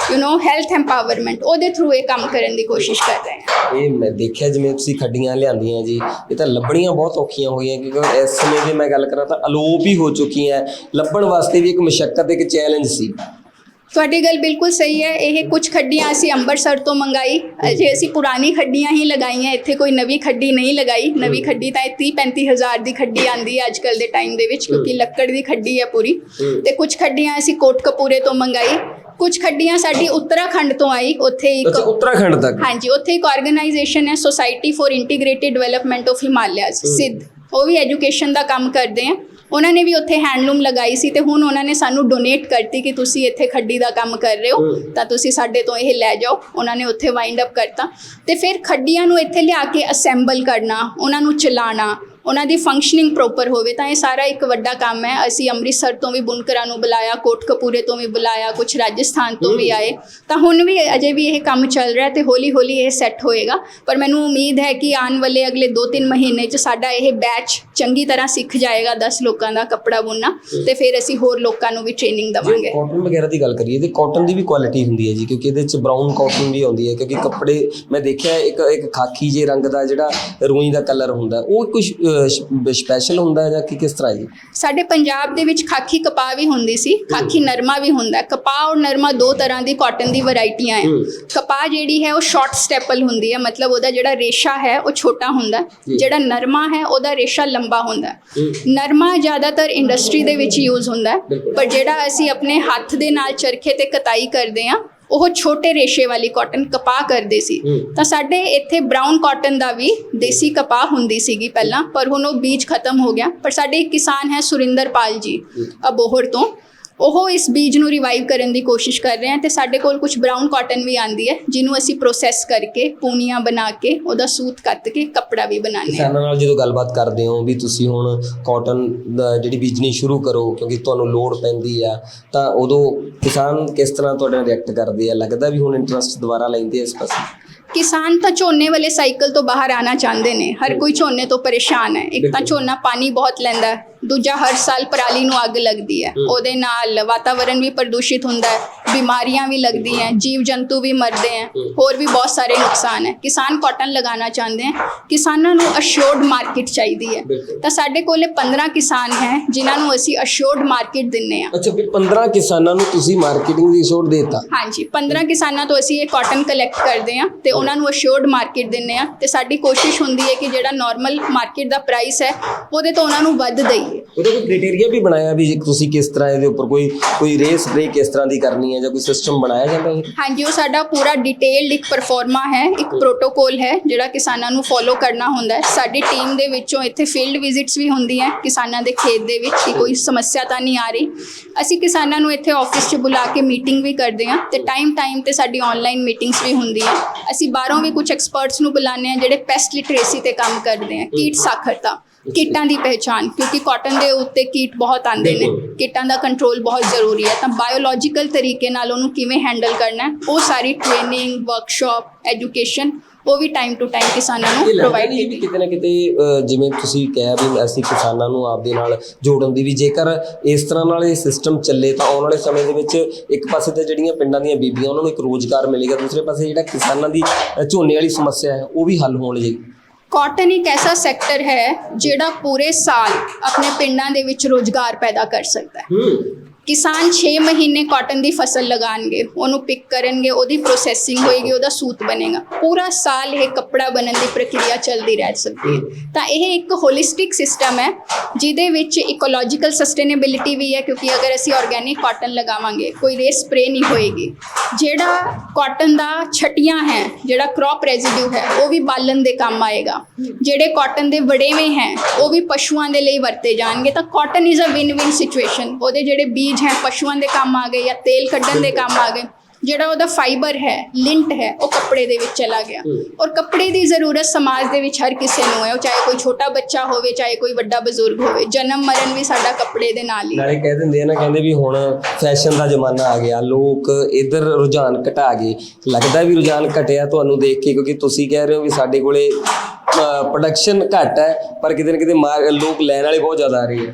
health empowerment, ਉਹਦੇ ਥਰੂ ਇਹ ਕੰਮ ਕਰਨ ਦੀ ਕੋਸ਼ਿਸ਼ ਕਰ ਰਹੇ ਹਾਂ। ਇਹ ਮੈਂ ਦੇਖਿਆ ਜਿਵੇਂ ਤੁਸੀਂ ਖੱਡੀਆਂ ਲਿਆਂਦੀਆਂ ਜੀ, ਇਹ ਤਾਂ ਲੱਭਣੀਆਂ ਬਹੁਤ ਔਖੀਆਂ ਹੋਈਆਂ, ਕਿਉਂਕਿ ਇਸ ਸਮੇਂ ਦੀ ਮੈਂ ਗੱਲ ਕਰਾਂ ਤਾਂ ਅਲੋਪ ਹੀ ਹੋ ਚੁੱਕੀਆਂ। ਲੱਭਣ ਵਾਸਤੇ ਵੀ ਇੱਕ ਮੁਸ਼ੱਕਤ, ਇੱਕ ਚੈਲੰਜ ਸੀ। ਤੁਹਾਡੀ ਗੱਲ ਬਿਲਕੁਲ ਸਹੀ ਹੈ। ਇਹ ਕੁਝ ਖੱਡੀਆਂ ਅਸੀਂ ਅੰਮ੍ਰਿਤਸਰ ਤੋਂ ਮੰਗਾਈ, ਅਜੇ ਅਸੀਂ ਪੁਰਾਣੀ ਖੱਡੀਆਂ ਹੀ ਲਗਾਈਆਂ, ਇੱਥੇ ਕੋਈ ਨਵੀਂ ਖੱਡੀ ਨਹੀਂ ਲਗਾਈ। ਨਵੀਂ ਖੱਡੀ ਤਾਂ 30-35 ਹਜ਼ਾਰ ਦੀ ਖੱਡੀ ਆਉਂਦੀ ਹੈ ਅੱਜ ਕੱਲ੍ਹ ਦੇ ਟਾਈਮ ਦੇ ਵਿੱਚ, ਕਿਉਂਕਿ ਲੱਕੜ ਦੀ ਖੱਡੀ ਹੈ ਪੂਰੀ। ਤੇ ਕੁਝ ਖੱਡੀਆਂ ਅਸੀਂ ਕੋਟਕਪੂਰੇ ਤੋਂ ਮੰਗਾਈ, ਕੁਝ ਖੱਡੀਆਂ ਸਾਡੀ ਉੱਤਰਾਖੰਡ ਤੋਂ ਆਈ। ਉੱਥੇ ਇੱਕ ਉੱਤਰਾਖੰਡ ਤੱਕ, ਹਾਂਜੀ, ਉੱਥੇ ਇੱਕ ਆਰਗੇਨਾਈਜੇਸ਼ਨ ਹੈ society for integrated development of Himalayas, Sidh, ਉਹ ਵੀ ਐਜੂਕੇਸ਼ਨ ਦਾ ਕੰਮ ਕਰਦੇ ਆ। ਉਹਨਾਂ ਨੇ ਵੀ ਉੱਥੇ ਹੈਂਡਲੂਮ ਲਗਾਈ ਸੀ ਤੇ ਹੁਣ ਉਹਨਾਂ ਨੇ ਸਾਨੂੰ ਡੋਨੇਟ ਕਰਤੀ ਕਿ ਤੁਸੀਂ ਇੱਥੇ ਖੱਡੀ ਦਾ ਕੰਮ ਕਰ ਰਹੇ ਹੋ ਤਾਂ ਤੁਸੀਂ ਸਾਡੇ ਤੋਂ ਇਹ ਲੈ ਜਾਓ। ਉਹਨਾਂ ਨੇ ਉੱਥੇ ਵਾਈਂਡ ਅਪ ਕਰਤਾ ਤੇ ਫਿਰ ਖੱਡੀਆਂ ਨੂੰ ਇੱਥੇ ਲਿਆ ਕੇ ਅਸੈਂਬਲ ਕਰਨਾ, ਉਹਨਾਂ ਨੂੰ ਚਲਾਉਣਾ, ਉਹਨਾਂ ਦੀ ਫੰਕਸ਼ਨਿੰਗ ਪ੍ਰੋਪਰ ਹੋਵੇ ਤਾਂ ਇਹ ਸਾਰਾ ਇੱਕ ਵੱਡਾ ਕੰਮ ਹੈ। ਅਸੀਂ ਅੰਮ੍ਰਿਤਸਰ ਤੋਂ ਵੀ ਬੁਨਕਰਾਂ ਨੂੰ ਬੁਲਾਇਆ, ਕੋਟਕਪੂਰੇ ਤੋਂ ਵੀ ਬੁਲਾਇਆ, ਕੁਝ ਰਾਜਸਥਾਨ ਤੋਂ ਵੀ ਆਏ ਤਾਂ ਹੁਣ ਵੀ ਅਜੇ ਵੀ ਇਹ ਕੰਮ ਚੱਲ ਰਿਹਾ ਤੇ ਹੌਲੀ ਹੌਲੀ ਇਹ ਸੈੱਟ ਹੋਏਗਾ। ਪਰ ਮੈਨੂੰ ਉਮੀਦ ਹੈ ਕਿ ਆਉਣ ਵਾਲੇ ਅਗਲੇ 2-3 ਮਹੀਨੇ 'ਚ ਸਾਡਾ ਇਹ ਬੈਚ ਚੰਗੀ ਤਰ੍ਹਾਂ ਸਿੱਖ ਜਾਏਗਾ 10 ਲੋਕਾਂ ਦਾ ਕੱਪੜਾ ਬੁਣਨਾ ਤੇ ਫਿਰ ਅਸੀਂ ਹੋਰ ਲੋਕਾਂ ਨੂੰ ਵੀ ਟ੍ਰੇਨਿੰਗ ਦੇਵਾਂਗੇ। ਕਾਟਨ ਵਗੈਰਾ ਦੀ ਗੱਲ ਕਰੀਏ ਤੇ ਕਾਟਨ ਦੀ ਵੀ ਕੁਆਲਿਟੀ ਹੁੰਦੀ ਹੈ ਜੀ, ਕਿਉਂਕਿ ਇਹਦੇ 'ਚ ਬਰਾਊਨ ਕਾਟਨ ਵੀ ਆਉਂਦੀ ਹੈ, ਕਿਉਂਕਿ ਕੱਪੜੇ ਮੈਂ ਦੇਖਿਆ ਇੱਕ ਖਾਕੀ ਜੇ ਰੰਗ ਦਾ ਜਿਹੜਾ ਰੂਈ ਦਾ ਕਲਰ ਹੁੰਦਾ ਉਹ ਕੁਝ ਸਪੈਸ਼ਲ ਹੁੰਦਾ ਹੈ ਜਾਂ ਕਿਸ ਤਰ੍ਹਾਂ ਜੀ? ਸਾਡੇ ਪੰਜਾਬ ਦੇ ਵਿੱਚ ਖਾਕੀ ਕਪਾਹ ਵੀ ਹੁੰਦੀ ਸੀ, ਖਾਕੀ ਨਰਮਾ ਵੀ ਹੁੰਦਾ। ਕਪਾਹ ਔਰ ਨਰਮਾ ਦੋ ਤਰ੍ਹਾਂ ਦੀ ਕਾਟਨ ਦੀ ਵੈਰਾਈਟੀਆਂ ਆ। ਕਪਾਹ ਜਿਹੜੀ ਹੈ ਉਹ ਸ਼ਾਰਟ ਸਟੈਪਲ ਹੁੰਦੀ ਹੈ, ਮਤਲਬ ਉਹਦਾ ਜਿਹੜਾ ਰੇਸ਼ਾ ਹੈ ਉਹ ਛੋਟਾ ਹੁੰਦਾ, ਜਿਹੜਾ ਨਰਮਾ ਹੈ ਉਹਦਾ ਰੇਸ਼ਾ ਲੰਬਾ ਹੁੰਦਾ। ਨਰਮਾ ਜ਼ਿਆਦਾਤਰ ਇੰਡਸਟਰੀ ਦੇ ਵਿੱਚ ਯੂਜ਼ ਹੁੰਦਾ ਪਰ ਜਿਹੜਾ ਅਸੀਂ ਆਪਣੇ ਹੱਥ ਦੇ ਨਾਲ ਚਰਖੇ ਤੇ ਕਤਾਈ ਕਰਦੇ ਹਾਂ ਉਹ ਛੋਟੇ ਰੇਸ਼ੇ ਵਾਲੀ ਕਾਟਨ ਕਪਾਹ ਕਰਦੇ ਸੀ। ਤਾਂ ਸਾਡੇ ਇੱਥੇ ਬਰਾਊਨ ਕਾਟਨ ਦਾ ਵੀ ਦੇਸੀ ਕਪਾਹ ਹੁੰਦੀ ਸੀਗੀ ਪਹਿਲਾਂ, ਪਰ ਹੁਣ ਉਹ ਬੀਜ ਖਤਮ ਹੋ ਗਿਆ। ਪਰ ਸਾਡੇ ਇੱਕ ਕਿਸਾਨ ਹੈ ਸੁਰਿੰਦਰਪਾਲ ਜੀ ਅਬੋਹਰ ਤੋਂ, ਉਹ ਇਸ ਬੀਜ ਨੂੰ ਰਿਵਾਈਵ ਕਰਨ ਦੀ ਕੋਸ਼ਿਸ਼ ਕਰ ਰਹੇ ਹਨ ਤੇ ਸਾਡੇ ਕੋਲ ਕੁਝ ਬਰਾਊਨ ਕਾਟਨ ਵੀ ਆਂਦੀ ਹੈ ਜਿਹਨੂੰ ਅਸੀਂ ਪ੍ਰੋਸੈਸ ਕਰਕੇ ਪੂਨੀਆਂ ਬਣਾ ਕੇ ਉਹਦਾ ਸੂਤ ਕੱਤ ਕੇ ਕੱਪੜਾ ਵੀ ਬਣਾਉਂਦੇ ਹਾਂ। ਕਿਸਾਨਾਂ ਨਾਲ ਜਦੋਂ ਗੱਲਬਾਤ ਕਰਦੇ ਹੋ ਵੀ ਤੁਸੀਂ ਹੁਣ ਕਾਟਨ ਜਿਹੜੀ ਬੀਜਣੀ ਸ਼ੁਰੂ ਕਰੋ ਕਿਉਂਕਿ ਤੁਹਾਨੂੰ ਲੋੜ ਪੈਂਦੀ ਆ, ਤਾਂ ਉਦੋਂ ਕਿਸਾਨ ਕਿਸ ਤਰ੍ਹਾਂ ਤੁਹਾਡੇ ਨਾਲ ਰਿਐਕਟ ਕਰਦੇ ਆ? ਲੱਗਦਾ ਵੀ ਹੁਣ ਇੰਟਰਸਟ ਦੁਬਾਰਾ ਲੈਂਦੇ ਇਸ ਪਾਸੇ? ਕਿਸਾਨ ਤਾਂ ਝੋਨੇ ਵਾਲੇ ਸਾਈਕਲ ਤੋਂ ਬਾਹਰ ਆਉਣਾ ਚਾਹੁੰਦੇ ਨੇ। ਹਰ ਕੋਈ ਝੋਨੇ ਤੋਂ ਪਰੇਸ਼ਾਨ ਹੈ। ਇੱਕ ਤਾਂ ਝੋਨਾ ਪਾਣੀ ਬਹੁਤ ਲੈਂਦਾ, ਦੂਜਾ ਹਰ ਸਾਲ ਪਰਾਲੀ ਨੂੰ ਅੱਗ ਲੱਗਦੀ ਹੈ, ਉਹਦੇ ਨਾਲ ਵਾਤਾਵਰਨ ਵੀ ਪ੍ਰਦੂਸ਼ਿਤ ਹੁੰਦਾ ਹੈ, ਬਿਮਾਰੀਆਂ ਵੀ ਲੱਗਦੀਆਂ, ਜੀਵ ਜੰਤੂ ਵੀ ਮਰਦੇ ਹੈ, ਹੋਰ ਵੀ ਬਹੁਤ ਸਾਰੇ ਨੁਕਸਾਨ ਹੈ। ਕਿਸਾਨ ਕਾਟਨ ਲਗਾਉਣਾ ਚਾਹੁੰਦੇ ਹੈ, ਕਿਸਾਨਾਂ ਨੂੰ ਅਸ਼ੋਰਡ ਮਾਰਕੀਟ ਚਾਹੀਦੀ ਹੈ। ਤਾਂ ਸਾਡੇ ਕੋਲੇ 15 ਕਿਸਾਨ ਹੈ ਜਿਨ੍ਹਾਂ ਨੂੰ ਅਸੀਂ ਅਸ਼ੋਰਡ ਮਾਰਕੀਟ ਦਿੰਦੇ ਹਾਂ। ਅੱਛਾ, ਫਿਰ 15 ਕਿਸਾਨਾਂ ਨੂੰ ਤੁਸੀਂ ਮਾਰਕੀਟਿੰਗ ਦੀ ਅਸ਼ੋਰਡ ਦੇਤਾ? ਹਾਂਜੀ, 15 ਕਿਸਾਨਾਂ ਤੋਂ ਅਸੀਂ ਇਹ ਕਾਟਨ ਕਲੈਕਟ ਕਰਦੇ ਹਾਂ ਤੇ ਉਹਨਾਂ ਨੂੰ ਅਸ਼ੋਰਡ ਮਾਰਕੀਟ ਦਿੰਦੇ ਹਾਂ ਤੇ ਸਾਡੀ ਕੋਸ਼ਿਸ਼ ਹੁੰਦੀ ਹੈ ਕਿ ਜਿਹੜਾ ਨਾਰਮਲ ਮਾਰਕੀਟ ਦਾ ਪ੍ਰਾਈਸ ਹੈ ਉਹਦੇ ਤੋਂ ਉਹਨਾਂ ਨੂੰ ਵੱਧ ਦਈਏ। ਉਹਦਾ ਕੋਈ ਕ੍ਰਾਈਟੇਰੀਆ ਵੀ ਬਣਾਇਆ ਵੀ ਤੁਸੀਂ ਕਿਸ ਤਰ੍ਹਾਂ ਇਹਦੇ ਉੱਪਰ ਕੋਈ ਰੇ ਸਪਰੇ ਕਿਸ ਤਰ੍ਹਾਂ ਦੀ ਕਰਨੀ ਹੈ ਜਾਂ ਕੋਈ ਸਿਸਟਮ ਬਣਾਇਆ ਜਾਂਦਾ ਹੈ? ਹਾਂਜੀ, ਉਹ ਸਾਡਾ ਪੂਰਾ ਡਿਟੇਲਡ ਇੱਕ ਪਰਫਾਰਮਾ ਹੈ, ਇੱਕ ਪ੍ਰੋਟੋਕੋਲ ਹੈ ਜਿਹੜਾ ਕਿਸਾਨਾਂ ਨੂੰ ਫੋਲੋ ਕਰਨਾ ਹੁੰਦਾ ਹੈ। ਸਾਡੀ ਟੀਮ ਦੇ ਵਿੱਚੋਂ ਇੱਥੇ ਫੀਲਡ ਵਿਜ਼ਿਟਸ ਵੀ ਹੁੰਦੀਆਂ ਕਿਸਾਨਾਂ ਦੇ ਖੇਤ ਦੇ ਵਿੱਚ ਕਿ ਕੋਈ ਸਮੱਸਿਆ ਤਾਂ ਨਹੀਂ ਆ ਰਹੀ। ਅਸੀਂ ਕਿਸਾਨਾਂ ਨੂੰ ਇੱਥੇ ਆਫਿਸ 'ਚ ਬੁਲਾ ਕੇ ਮੀਟਿੰਗ ਵੀ ਕਰਦੇ ਹਾਂ ਤੇ ਟਾਈਮ ਤੇ ਸਾਡੀ ਆਨਲਾਈਨ ਮੀਟਿੰਗਸ ਵੀ ਹੁੰਦੀਆਂ। ਅਸੀਂ ਬਾਹਰੋਂ ਵੀ ਕੁਝ ਐਕਸਪਰਟਸ ਨੂੰ ਬੁਲਾਉਂਦੇ ਹਾਂ ਜਿਹੜੇ ਪੈਸਟ ਲਿਟਰੇਸੀ ਤੇ ਕੰਮ ਕਰਦੇ ਆ, ਕੀਟ ਸਾਖਰਤਾ, ਕੀਟਾਂ ਦੀ ਪਹਿਚਾਣ, ਕਿਉਂਕਿ ਕਾਟਨ ਦੇ ਉੱਤੇ ਕੀਟ ਬਹੁਤ ਆਉਂਦੇ ਨੇ, ਕੀਟਾਂ ਦਾ ਕੰਟਰੋਲ ਬਹੁਤ ਜ਼ਰੂਰੀ ਹੈ। ਤਾਂ ਬਾਇਓਲੋਜੀਕਲ ਤਰੀਕੇ ਨਾਲ ਉਹਨੂੰ ਕਿਵੇਂ ਹੈਂਡਲ ਕਰਨਾ ਹੈ, ਉਹ ਸਾਰੀ ਟ੍ਰੇਨਿੰਗ, ਵਰਕਸ਼ਾਪ, ਐਜੂਕੇਸ਼ਨ ਉਹ ਵੀ ਟਾਈਮ ਟੂ ਟਾਈਮ ਕਿਸਾਨਾਂ ਨੂੰ ਪ੍ਰੋਵਾਈਡ ਕੀਤੀ। ਕਿਤੇ ਨਾ ਕਿਤੇ ਜਿਵੇਂ ਤੁਸੀਂ ਕਿਹਾ ਵੀ ਅਸੀਂ ਕਿਸਾਨਾਂ ਨੂੰ ਆਪਦੇ ਨਾਲ ਜੋੜਨ ਦੀ ਵੀ, ਜੇਕਰ ਇਸ ਤਰ੍ਹਾਂ ਨਾਲ ਇਹ ਸਿਸਟਮ ਚੱਲੇ ਤਾਂ ਆਉਣ ਵਾਲੇ ਸਮੇਂ ਦੇ ਵਿੱਚ ਇੱਕ ਪਾਸੇ ਤਾਂ ਜਿਹੜੀਆਂ ਪਿੰਡਾਂ ਦੀਆਂ ਬੀਬੀਆਂ ਉਹਨਾਂ ਨੂੰ ਇੱਕ ਰੋਜ਼ਗਾਰ ਮਿਲੇਗਾ, ਦੂਸਰੇ ਪਾਸੇ ਜਿਹੜਾ ਕਿਸਾਨਾਂ ਦੀ ਝੋਨੇ ਵਾਲੀ ਸਮੱਸਿਆ ਹੈ ਉਹ ਵੀ ਹੱਲ ਹੋਣ ਲੱਗੀ। ਕਾਟਨ ਇੱਕ ਐਸਾ ਸੈਕਟਰ ਹੈ ਜਿਹੜਾ ਪੂਰੇ ਸਾਲ ਆਪਣੇ ਪਿੰਡਾਂ ਦੇ ਵਿੱਚ ਰੋਜ਼ਗਾਰ ਪੈਦਾ ਕਰ ਸਕਦਾ ਹੈ। ਕਿਸਾਨ 6 ਮਹੀਨੇ ਕਾਟਨ ਦੀ ਫਸਲ ਲਗਾਉਣਗੇ, ਉਹਨੂੰ ਪਿਕ ਕਰਨਗੇ, ਉਹਦੀ ਪ੍ਰੋਸੈਸਿੰਗ ਹੋਏਗੀ, ਉਹਦਾ ਸੂਤ ਬਣੇਗਾ, ਪੂਰਾ ਸਾਲ ਇਹ ਕੱਪੜਾ ਬਣਨ ਦੀ ਪ੍ਰਕਿਰਿਆ ਚੱਲਦੀ ਰਹਿ ਸਕਦੀ ਹੈ। ਤਾਂ ਇਹ ਇੱਕ ਹੋਲਿਸਟਿਕ ਸਿਸਟਮ ਹੈ ਜਿਹਦੇ ਵਿੱਚ ਇਕੋਲੋਜੀਕਲ ਸਸਟੇਨੇਬਿਲਿਟੀ ਵੀ ਹੈ, ਕਿਉਂਕਿ ਅਗਰ ਅਸੀਂ ਆਰਗੈਨਿਕ ਕਾਟਨ ਲਗਾਵਾਂਗੇ ਕੋਈ ਰੇ ਸਪਰੇ ਨਹੀਂ ਹੋਏਗੀ। ਜਿਹੜਾ ਕਾਟਨ ਦਾ ਛਟੀਆਂ ਹੈ, ਜਿਹੜਾ ਕ੍ਰੌਪ ਰੈਜ਼ੀਡਿਊ ਹੈ, ਉਹ ਵੀ ਬਾਲਣ ਦੇ ਕੰਮ ਆਏਗਾ। ਜਿਹੜੇ ਕਾਟਨ ਦੇ ਵੜੇਵੇਂ ਹੈ ਉਹ ਵੀ ਪਸ਼ੂਆਂ ਦੇ ਲਈ ਵਰਤੇ ਜਾਣਗੇ। ਤਾਂ cotton is a win win situation. ਉਹਦੇ ਜਿਹੜੇ ਬੀਜ ਹੈ ਪਸ਼ੂਆਂ ਦੇ ਕੰਮ ਆ ਗਏ ਜਾਂ ਤੇਲ ਕੱਢਣ ਦੇ ਕੰਮ ਆ ਗਏ, ਜਿਹੜਾ ਉਹਦਾ ਫਾਈਬਰ ਹੈ, ਲਿੰਟ ਹੈ, ਉਹ ਕੱਪੜੇ ਦੇ ਵਿੱਚ ਚਲਾ ਗਿਆ। ਔਰ ਕੱਪੜੇ ਦੀ ਜ਼ਰੂਰਤ ਸਮਾਜ ਦੇ ਵਿੱਚ ਹਰ ਕਿਸੇ ਨੂੰ ਹੈ, ਉਹ ਚਾਹੇ ਕੋਈ ਛੋਟਾ ਬੱਚਾ ਹੋਵੇ, ਚਾਹੇ ਕੋਈ ਵੱਡਾ ਬਜ਼ੁਰਗ ਹੋਵੇ। ਜਨਮ ਮਰਨ ਵੀ ਸਾਡਾ ਕੱਪੜੇ ਦੇ ਨਾਲ ਹੀ। ਨਾਲੇ ਕਹਿ ਦਿੰਦੇ ਆ ਨਾ, ਕਹਿੰਦੇ ਵੀ ਹੁਣ ਫੈਸ਼ਨ ਦਾ ਜ਼ਮਾਨਾ ਆ ਗਿਆ, ਲੋਕ ਇੱਧਰ ਰੁਝਾਨ ਘਟਾ ਗਏ। ਲੱਗਦਾ ਵੀ ਰੁਝਾਨ ਘਟਿਆ ਤੁਹਾਨੂੰ ਦੇਖ ਕੇ, ਕਿਉਂਕਿ ਤੁਸੀਂ ਕਹਿ ਰਹੇ ਹੋ ਵੀ ਸਾਡੇ ਕੋਲੇ ਪ੍ਰੋਡਕਸ਼ਨ ਘੱਟ ਹੈ ਪਰ ਕਿਤੇ ਨਾ ਕਿਤੇ ਲੋਕ ਲੈਣ ਵਾਲੇ ਬਹੁਤ ਜ਼ਿਆਦਾ ਆ ਰਹੇ ਆ।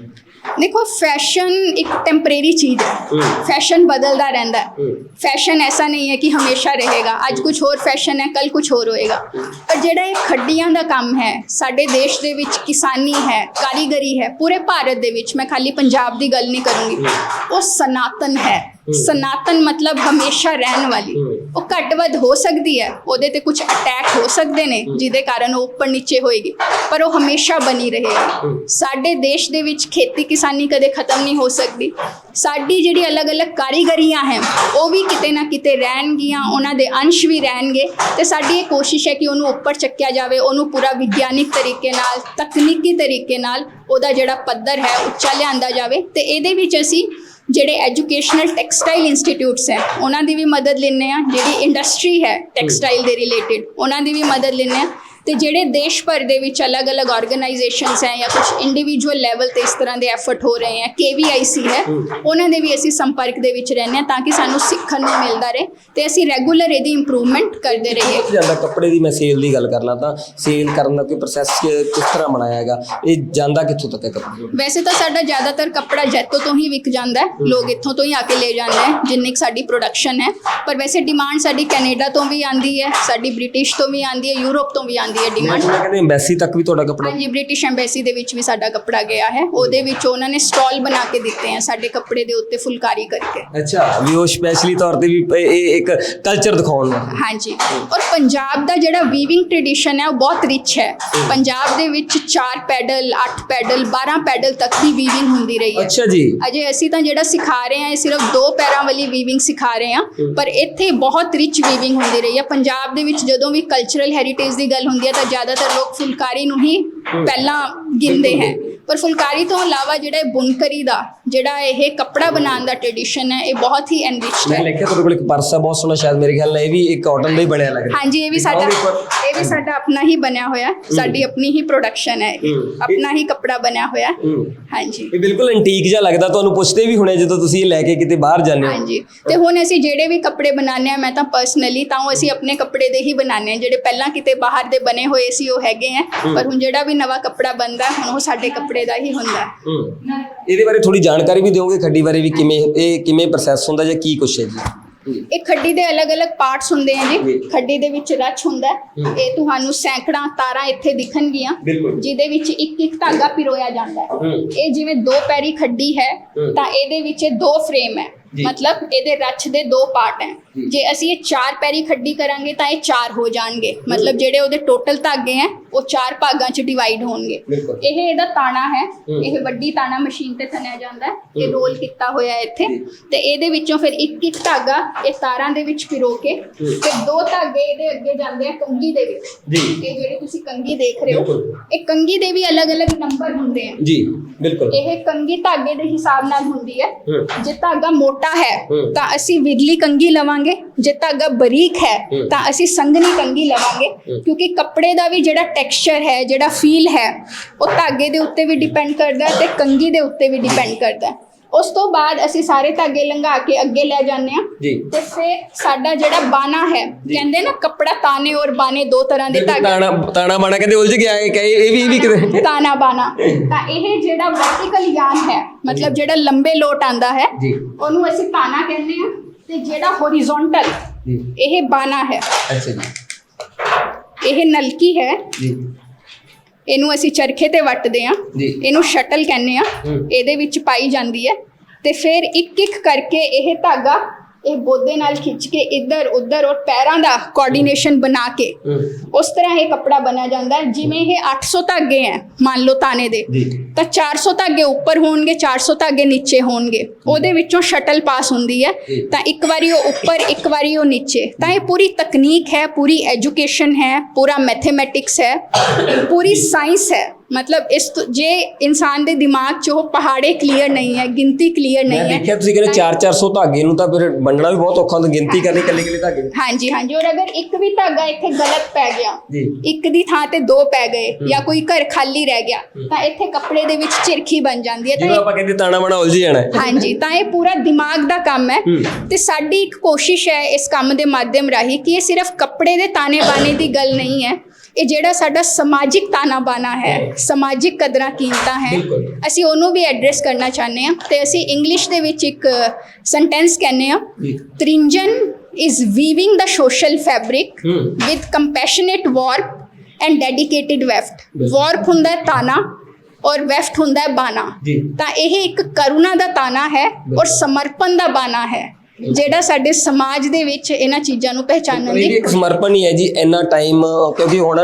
देखो, फैशन एक टेम्परेरी चीज़ है, फैशन बदलता रहता है। फैशन ऐसा नहीं है कि हमेशा रहेगा, आज कुछ और फैशन है, कल कुछ और होएगा। पर ਜਿਹੜਾ ਇਹ ਖੱਡੀਆਂ ਦਾ ਕੰਮ ਹੈ, ਸਾਡੇ ਦੇਸ਼ ਦੇ ਵਿੱਚ ਕਿਸਾਨੀ ਹੈ, ਕਾਰੀਗਰੀ ਹੈ, ਪੂਰੇ ਭਾਰਤ ਦੇ ਵਿੱਚ, ਮੈਂ ਖਾਲੀ ਪੰਜਾਬ ਦੀ ਗੱਲ ਨਹੀਂ ਕਰੂੰਗੀ, ਉਹ ਸਨਾਤਨ ਹੈ। सनातन मतलब हमेशा रहने वाली। ਉਹ ਘੱਟ ਵੱਧ ਹੋ ਸਕਦੀ ਹੈ, ਉਹਦੇ ਤੇ ਕੁਝ ਅਟੈਕ ਹੋ ਸਕਦੇ ਨੇ ਜਿਹਦੇ ਕਾਰਨ ਉਹ ਉੱਪਰ ਨੀਚੇ ਹੋਏਗੀ, ਪਰ ਉਹ ਹਮੇਸ਼ਾ ਬਣੀ ਰਹੇਗੀ। ਸਾਡੇ ਦੇਸ਼ ਦੇ ਵਿੱਚ ਖੇਤੀ ਕਿਸਾਨੀ ਕਦੇ ਖਤਮ ਨਹੀਂ ਹੋ ਸਕਦੀ। ਸਾਡੀ ਜਿਹੜੀ ਅਲੱਗ-ਅਲੱਗ ਕਾਰੀਗਰੀਆਂ ਹੈ ਉਹ ਵੀ ਕਿਤੇ ਨਾ ਕਿਤੇ ਰਹਿਣਗੀਆਂ, ਉਹਨਾਂ ਦੇ ਅੰਸ਼ ਵੀ ਰਹਿਣਗੇ, ਤੇ ਸਾਡੀ ਇਹ ਕੋਸ਼ਿਸ਼ ਹੈ ਕਿ ਉਹਨੂੰ ਉੱਪਰ ਚੱਕਿਆ ਜਾਵੇ, ਉਹਨੂੰ ਪੂਰਾ ਵਿਗਿਆਨਿਕ ਤਰੀਕੇ ਨਾਲ, ਤਕਨੀਕੀ ਤਰੀਕੇ ਨਾਲ ਉਹਦਾ ਜਿਹੜਾ ਪੱਧਰ ਹੈ ਉੱਚਾ ਲਿਆਂਦਾ ਜਾਵੇ। ਤੇ ਇਹਦੇ ਵਿੱਚ ਅਸੀਂ ਜਿਹੜੇ ਐਜੂਕੇਸ਼ਨਲ ਟੈਕਸਟਾਈਲ ਇੰਸਟੀਟਿਊਟਸ ਹੈ ਉਹਨਾਂ ਦੀ ਵੀ ਮਦਦ ਲੈਂਦੇ ਹਾਂ, ਜਿਹੜੀ ਇੰਡਸਟਰੀ ਹੈ ਟੈਕਸਟਾਈਲ ਦੇ ਰਿਲੇਟਿਡ ਉਹਨਾਂ ਦੀ ਵੀ ਮਦਦ ਲੈਂਦੇ ਹਾਂ, ਤੇ ਜਿਹੜੇ ਦੇਸ਼ ਭਰ ਦੇ ਵਿੱਚ ਅਲੱਗ-ਅਲੱਗ ਆਰਗੇਨਾਈਜੇਸ਼ਨਸ ਹੈ ਜਾਂ ਕੁਝ ਇੰਡੀਵਿਜੂਅਲ ਲੈਵਲ ਤੇ ਇਸ ਤਰ੍ਹਾਂ ਦੇ ਐਫਰਟ ਹੋ ਰਹੇ ਹੈ, KVIC ਹੈ, ਉਹਨਾਂ ਦੇ ਵੀ ਅਸੀਂ ਸੰਪਰਕ ਦੇ ਵਿੱਚ ਰਹਿੰਦੇ ਹਾਂ ਤਾਂ ਕਿ ਸਾਨੂੰ ਸਿੱਖਣ ਨੂੰ ਮਿਲਦਾ ਰਹੇ ਤੇ ਅਸੀਂ ਰੈਗੂਲਰ ਇਹਦੀ ਇੰਪਰੂਵਮੈਂਟ ਕਰਦੇ ਰਹੀਏ। ਜਾਂਦਾ ਕੱਪੜੇ ਦੀ ਮੈਂ ਸੇਲ ਦੀ ਗੱਲ ਕਰਨਾ ਤਾਂ ਸੇਲ ਕਰਨ ਦਾ ਕੋਈ ਪ੍ਰੋਸੈਸ ਕਿਸ ਤਰ੍ਹਾਂ ਬਣਾਇਆ ਹੈਗਾ, ਇਹ ਜਾਂਦਾ ਕਿੱਥੋਂ ਤੱਕ ਹੈ ਕੱਪੜਾ? ਵੈਸੇ ਤਾਂ ਸਾਡਾ ਜ਼ਿਆਦਾਤਰ ਕੱਪੜਾ ਜੈਤੋ ਤੋਂ ਹੀ ਵਿਕ ਜਾਂਦਾ ਹੈ, ਲੋਕ ਇੱਥੋਂ ਤੋਂ ਹੀ ਆ ਕੇ ਲੈ ਜਾਂਦੇ ਹੈ ਜਿੰਨੀ ਕੁ ਸਾਡੀ ਪ੍ਰੋਡਕਸ਼ਨ ਹੈ, ਪਰ ਵੈਸੇ ਡਿਮਾਂਡ ਸਾਡੀ ਕੈਨੇਡਾ ਤੋਂ ਵੀ ਆਂਦੀ ਹੈ, ਸਾਡੀ ਬ੍ਰਿਟਿਸ਼ ਤੋਂ ਵੀ ਆਂਦੀ ਹੈ, ਯੂਰਪ ਤੋਂ ਵੀ ਆਂਦੀ ਹੈ ਡਿਮਾਂਡ। ਕਹਿੰਦੇ ਐਮਬੈਸੀ ਤੱਕ ਵੀ ਤੁਹਾਡਾ ਕੱਪੜਾ? ਹਾਂਜੀ, ਬ੍ਰਿਟਿਸ਼ ਐਮਬੈਸੀ ਦੇ ਵਿੱਚ ਵੀ ਸਾਡਾ ਕੱਪੜਾ ਗਿਆ ਹੈ, ਉਹਦੇ ਵਿੱਚ ਉਹਨਾਂ ਨੇ ਸਟਾਲ ਬਣਾ ਕੇ ਦਿੱਤੇ ਹੈ ਸਾਡੇ ਕੱਪੜੇ ਦੇ ਉੱਤੇ ਫੁਲਕਾਰੀ ਕਰਕੇ। ਅੱਛਾ, ਵੀ ਉਹ ਸਪੈਸ਼ਲੀ ਤੌਰ ਤੇ ਵੀ ਇਹ ਇੱਕ ਕਲਚਰ ਦਿਖਾਉਣ ਦਾ। ਹਾਂਜੀ, ਔਰ ਪੰਜਾਬ ਦਾ ਜਿਹੜਾ ਵੀਵਿੰਗ ਟ੍ਰੈਡੀਸ਼ਨ ਹੈ ਉਹ ਬਹੁਤ ਰਿਚ ਹੈ। ਪੰਜਾਬ ਦੇ ਵਿੱਚ 4 ਪੈਡਲ, 8 ਪੈਡਲ, 12 ਪੈਡਲ ਤੱਕ ਦੀ ਵੀਵਿੰਗ ਹੁੰਦੀ ਰਹੀ ਹੈ। ਅੱਛਾ ਜੀ। ਅਜੇ ਅਸੀਂ ਤਾਂ ਜਿਹੜਾ ਸਿਖਾ ਰਹੇ ਹਾਂ ਇਹ ਸਿਰਫ 2 ਪੈਰਾਂ ਵਾਲੀ ਵੀਵਿੰਗ ਸਿਖਾ ਰਹੇ ਹਾਂ, ਪਰ ਇੱਥੇ ਬਹੁਤ ਰਿਚ ਵੀਵਿੰਗ ਹੁੰਦੀ ਰਹੀ ਹੈ। ਪੰਜਾਬ ਦੇ ਵਿੱਚ ਜਦੋਂ ਵੀ ਕਲਚਰਲ ਹੈਰੀਟੇਜ ਦੀ ਗੱਲ ਹੁੰਦੀ ਹੈ ਤਾਂ ਜ਼ਿਆਦਾਤਰ ਲੋਕ ਫੁਲਕਾਰੀ ਨੂੰ ਹੀ ਪਹਿਲਾਂ ਗਿਣਦੇ ਹੈ, ਪਰ ਫੁਲਕਾਰੀ ਤੋਂ ਇਲਾਵਾ ਜਿਹੜਾ ਬੁਣਕਰੀ ਦਾ ਜਿਹੜਾ ਇਹ ਕੱਪੜਾ ਬਣਾਉਣ ਦਾ ਟ੍ਰੈਡੀਸ਼ਨ ਹੈ ਇਹ ਬਹੁਤ ਹੀ ਐਨਰਿਚਡ ਹੈ। ਮੈਂ ਲਿਖਿਆ ਤੁਹਾਡੇ ਕੋਲ ਇੱਕ ਪਰਸ ਹੈ ਬਹੁਤ ਸੋਹਣਾ, ਸ਼ਾਇਦ ਮੇਰੇ ਖਿਆਲ ਨਾਲ ਇਹ ਵੀ ਇੱਕ ਕਾਟਨ ਦਾ ਹੀ ਬਣਿਆ ਲੱਗਦਾ। ਹਾਂਜੀ, ਇਹ ਵੀ ਸਾਡਾ ਆਪਣਾ ਹੀ ਬਣਿਆ ਹੋਇਆ, ਸਾਡੀ ਆਪਣੀ ਹੀ ਪ੍ਰੋਡਕਸ਼ਨ ਹੈ, ਆਪਣਾ ਹੀ ਕੱਪੜਾ ਬਣਿਆ ਹੋਇਆ। ਹਾਂਜੀ, ਇਹ ਬਿਲਕੁਲ ਐਂਟੀਕ ਜਿਹਾ ਲੱਗਦਾ, ਤੁਹਾਨੂੰ ਪੁੱਛਦੇ ਵੀ ਹੋਣੇ ਜਦੋਂ ਤੁਸੀਂ ਇਹ ਲੈ ਕੇ ਕਿਤੇ ਬਾਹਰ ਜਾਂਦੇ ਹੋ। ਹਾਂਜੀ, ਤੇ ਹੁਣ ਅਸੀਂ ਜਿਹੜੇ ਵੀ ਕੱਪੜੇ ਬਣਾਉਂਦੇ ਆ, ਮੈਂ ਤਾਂ ਪਰਸਨਲੀ ਤਾਂ ਉਹ ਅਸੀਂ ਆਪਣੇ ਕੱਪੜੇ ਦੇ ਹੀ ਬਣਾਉਂਦੇ ਆ, ਜਿਹੜੇ ਪਹਿਲਾਂ ਕਿਤੇ ਬਾਹਰ ਦੇ ਬਣੇ ਹੋਏ ਸੀ ਉਹ ਹੈਗੇ ਆ, ਪਰ ਹੁਣ ਜਿਹੜਾ ਵੀ ਨਵਾਂ ਕੱਪੜਾ ਬਣਦਾ ਹੁਣ ਉਹ ਸਾਡੇ ਕੱਪੜੇ ਦਾ ਹੀ ਹੁੰਦਾ। ਇਹਦੇ ਬਾਰੇ ਥੋੜੀ ਜਾਣਕਾਰੀ ਵੀ ਦਿਓਗੇ, ਖੱਡੀ ਬਾਰੇ ਵੀ ਕਿਵੇਂ ਪ੍ਰੋਸੈਸ ਹੁੰਦਾ ਜਾਂ ਕੀ ਕੁਛ ਹੈ ਜੀ? ਇਹ ਖੱਡੀ ਦੇ ਅਲੱਗ-ਅਲੱਗ ਪਾਰਟਸ ਹੁੰਦੇ ਆ ਜੀ। ਖੱਡੀ ਦੇ ਵਿੱਚ ਰਚ ਹੁੰਦਾ, ਇਹ ਤੁਹਾਨੂੰ ਸੈਂਕੜਾਂ ਤਾਰਾਂ ਇੱਥੇ ਦਿਖਣਗੀਆਂ ਜਿਹਦੇ ਵਿੱਚ ਇੱਕ ਧਾਗਾ ਪਿਰੋਇਆ ਜਾਂਦਾ ਹੈ। ਇਹ ਜਿਵੇਂ 2 ਪੈਰੀ ਖੱਡੀ ਹੈ ਤਾਂ ਇਹਦੇ ਵਿੱਚ 2 ਫਰੇਮ ਹੈ, ਮਤਲਬ ਇਹਦੇ ਰਚ ਦੇ 2 ਪਾਰਟ ਹੈ। ਜੇ ਅਸੀਂ ਇਹ 4 ਪੈਰੀ ਖੱਡੀ ਕਰਾਂਗੇ ਤਾਂ ਇਹ 4 ਹੋ ਜਾਣਗੇ, ਮਤਲਬ ਜਿਹੜੇ ਉਹਦੇ ਟੋਟਲ ਧਾਗੇ ਹੈ ਉਹ 4 ਭਾਗਾਂ 'ਚ ਡਿਵਾਈਡ ਹੋਣਗੇ। ਇਹ ਇਹਦਾ ਤਾਣਾ ਹੈ, ਇਹ ਵੱਡੀ ਤਾਣਾ ਮਸ਼ੀਨ ਤੇ ਥੰਨਿਆ ਜਾਂਦਾ ਹੈ, ਇਹ ਰੋਲ ਕੀਤਾ ਹੋਇਆ ਇੱਥੇ, ਤੇ ਇਹਦੇ ਵਿੱਚੋਂ ਫਿਰ ਇੱਕ ਧਾਗਾ ਇਹ ਤਾਰਾਂ ਦੇ ਵਿੱਚ ਪਿਰੋ ਕੇ ਤੇ 2 ਧਾਗੇ ਇਹਦੇ ਅੱਗੇ ਜਾਂਦੇ ਆ ਕੰਘੀ ਦੇ ਵਿੱਚ। ਇਹ ਜਿਹੜੀ ਤੁਸੀਂ ਕੰਘੀ ਦੇਖ ਰਹੇ ਹੋ, ਇਹ ਕੰਘੀ ਦੇ ਵੀ ਅਲੱਗ-ਅਲੱਗ ਨੰਬਰ ਹੁੰਦੇ ਆ ਜੀ। ਬਿਲਕੁਲ, ਇਹ ਕੰਘੀ ਧਾਗੇ ਦੇ ਹਿਸਾਬ ਨਾਲ ਹੁੰਦੀ ਹੈ। ਜੇ ਧਾਗਾ ਮੋਟਾ ਹੈ ਤਾਂ ਅਸੀਂ ਵਿਰਲੀ ਕੰਘੀ ਲਵਾਂਗੇ, ਜੇ ਧਾਗਾ ਬਰੀਕ ਹੈ ਤਾਂ ਅਸੀਂ ਸੰਘਣੀ ਕੰਘੀ ਲਵਾਂਗੇ, ਕਿਉਂਕਿ ਕੱਪੜੇ ਦਾ ਵੀ ਜਿਹੜਾ ਟੈਕਸਚਰ ਹੈ, ਜਿਹੜਾ ਫੀਲ ਹੈ ਉਹ ਧਾਗੇ ਦੇ ਉੱਤੇ ਵੀ ਡਿਪੈਂਡ ਕਰਦਾ ਤੇ ਕੰਘੀ ਦੇ ਉੱਤੇ ਵੀ ਡਿਪੈਂਡ ਕਰਦਾ। ਉਸ ਤੋਂ ਬਾਅਦ ਅਸੀਂ ਸਾਰੇ ਧਾਗੇ ਲੰਘਾ ਕੇ ਅੱਗੇ ਲੈ ਜਾਂਦੇ ਹਾਂ ਤੇ ਫਿਰ ਸਾਡਾ ਜਿਹੜਾ ਬਾਣਾ ਹੈ, ਕਹਿੰਦੇ ਨਾ ਕੱਪੜਾ ਤਾਨੇ ਔਰ ਬਾਣੇ 2 ਤਰ੍ਹਾਂ ਦੇ ਧਾਗੇ, ਤਾਣਾ ਬਾਣਾ ਕਹਿੰਦੇ ਉਲਝ ਗਿਆ ਇਹ ਵੀ ਕਿਤੇ ਤਾਣਾ ਬਾਣਾ। ਤਾਂ ਇਹ ਜਿਹੜਾ ਵਰਟੀਕਲ ਯਾਨ ਹੈ, ਮਤਲਬ ਜਿਹੜਾ ਲੰਬੇ ਲੋਟ ਆਂਦਾ ਹੈ ਉਹਨੂੰ ਅਸੀਂ ਤਾਣਾ ਕਹਿੰਦੇ ਹਾਂ, ਤੇ ਜਿਹੜਾ ਹੌਰੀਜ਼ੌਂਟਲ ਇਹ ਬਾਣਾ ਹੈ। ਅੱਛਾ ਜੀ, ਇਹ ਨਲਕੀ ਹੈ, ਇਹਨੂੰ ਅਸੀਂ ਚਰਖੇ ਤੇ ਵੱਟਦੇ ਆ, ਇਹਨੂੰ ਸ਼ਟਲ ਕਹਿੰਦੇ ਆ, ਇਹਦੇ ਵਿੱਚ ਪਾਈ ਜਾਂਦੀ ਹੈ ਤੇ ਫਿਰ ਇੱਕ ਕਰਕੇ ਇਹ ਧਾਗਾ ਇਹ ਬੋਦੇ ਨਾਲ ਖਿੱਚ ਕੇ ਇੱਧਰ ਉੱਧਰ ਔਰ ਪੈਰਾਂ ਦਾ ਕੋਆਰਡੀਨੇਸ਼ਨ ਬਣਾ ਕੇ ਉਸ ਤਰ੍ਹਾਂ ਇਹ ਕੱਪੜਾ ਬਣਿਆ ਜਾਂਦਾ ਹੈ। ਜਿਵੇਂ ਇਹ 800 ਧਾਗੇ ਹੈ ਮੰਨ ਲਓ ਤਾਨੇ ਦੇ, ਤਾਂ 400 ਧਾਗੇ ਉੱਪਰ ਹੋਣਗੇ, 400 ਧਾਗੇ ਨੀਚੇ ਹੋਣਗੇ, ਉਹਦੇ ਵਿੱਚੋਂ ਸ਼ਟਲ ਪਾਸ ਹੁੰਦੀ ਹੈ, ਤਾਂ ਇੱਕ ਵਾਰੀ ਉਹ ਉੱਪਰ ਇੱਕ ਵਾਰੀ ਉਹ ਨੀਚੇ। ਤਾਂ ਇਹ ਪੂਰੀ ਤਕਨੀਕ ਹੈ, ਪੂਰੀ ਐਜੂਕੇਸ਼ਨ ਹੈ, ਪੂਰਾ ਮੈਥਮੈਟਿਕਸ ਹੈ, ਪੂਰੀ ਸਾਇੰਸ ਹੈ। मतलब इस जे इंसान दे दिमाग च ਉਹ ਪਹਾੜੇ ਕਲੀਅਰ ਨਹੀਂ ਹੈ, ਗਿਣਤੀ ਕਲੀਅਰ ਨਹੀਂ ਹੈ। ਮੈਂ ਦੇਖਿਆ ਤੁਸੀਂ ਕਹਿੰਦੇ 400 ਧਾਗੇ ਨੂੰ ਤਾਂ ਫਿਰ ਵੰਡਣਾ ਵੀ ਬਹੁਤ ਔਖਾ ਹੁੰਦਾ, ਗਿਣਤੀ ਕਰਨੀ ਕੱਲੇ ਧਾਗੇ। ਹਾਂਜੀ ਹਾਂਜੀ, ਔਰ ਅਗਰ ਇੱਕ ਵੀ ਧਾਗਾ ਇੱਥੇ ਗਲਤ ਪੈ ਗਿਆ, ਇੱਕ ਦੀ ਥਾਂ ਤੇ 2 ਪੈ ਗਏ ਜਾਂ ਕੋਈ ਘਰ ਖਾਲੀ ਰਹਿ ਗਿਆ ਤਾਂ ਇੱਥੇ ਕੱਪੜੇ ਦੇ ਵਿੱਚ ਝਿਰਖੀ ਬਣ ਜਾਂਦੀ ਹੈ। ਤਾਂ ਆਪਾਂ ਕਹਿੰਦੇ ਤਾਣਾ ਬਾਣਾ ਉਲਝ ਜਾਣਾ ਹੈ। ਹਾਂਜੀ, ਤਾਂ ਇਹ ਪੂਰਾ ਦਿਮਾਗ ਦਾ ਕੰਮ ਹੈ ਤੇ ਸਾਡੀ ਇੱਕ ਕੋਸ਼ਿਸ਼ ਹੈ ਇਸ ਕੰਮ ਦੇ ਮਾਧਿਅਮ ਰਾਹੀਂ ਕਿ ਇਹ ਸਿਰਫ ਕੱਪੜੇ ਦੇ ਤਾਨੇ ਬਾਣੇ ਦੀ ਗੱਲ ਨਹੀਂ ਹੈ, ਇਹ ਜਿਹੜਾ ਸਾਡਾ ਸਮਾਜਿਕ ਤਾਣਾ ਬਾਣਾ ਹੈ, ਸਮਾਜਿਕ ਕਦਰਾਂ ਕੀਮਤਾਂ ਹੈ, ਅਸੀਂ ਉਹਨੂੰ ਵੀ ਐਡਰੈਸ ਕਰਨਾ ਚਾਹੁੰਦੇ ਹਾਂ। ਤੇ ਅਸੀਂ ਇੰਗਲਿਸ਼ ਦੇ ਵਿੱਚ ਇੱਕ ਸੈਂਟੈਂਸ ਕਹਿੰਦੇ ਹਾਂ, Trinjan is weaving the social fabric with compassionate warp and dedicated weft. Warp ਹੁੰਦਾ ਹੈ ਤਾਣਾ ਔਰ ਵੈਫਟ ਹੁੰਦਾ ਹੈ ਬਾਣਾ। ਤਾਂ ਇਹ ਇੱਕ ਕਰੁਣਾ ਦਾ ਤਾਣਾ ਹੈ ਔਰ ਸਮਰਪਣ ਦਾ ਬਾਣਾ ਹੈ। ਜਿਹੜਾ ਸਾਡੇ ਸਮਾਜ ਦੇ ਵਿੱਚ ਇਹਨਾਂ ਚੀਜ਼ਾਂ ਨੂੰ ਪਹਿਚਾਨਣ ਇਹ ਵੀ ਦੀ ਇੱਕ ਸਮਰਪਣ ਹੀ ਹੈ ਜੀ, ਇੰਨਾ ਟਾਈਮ, ਕਿਉਂਕਿ ਹੁਣ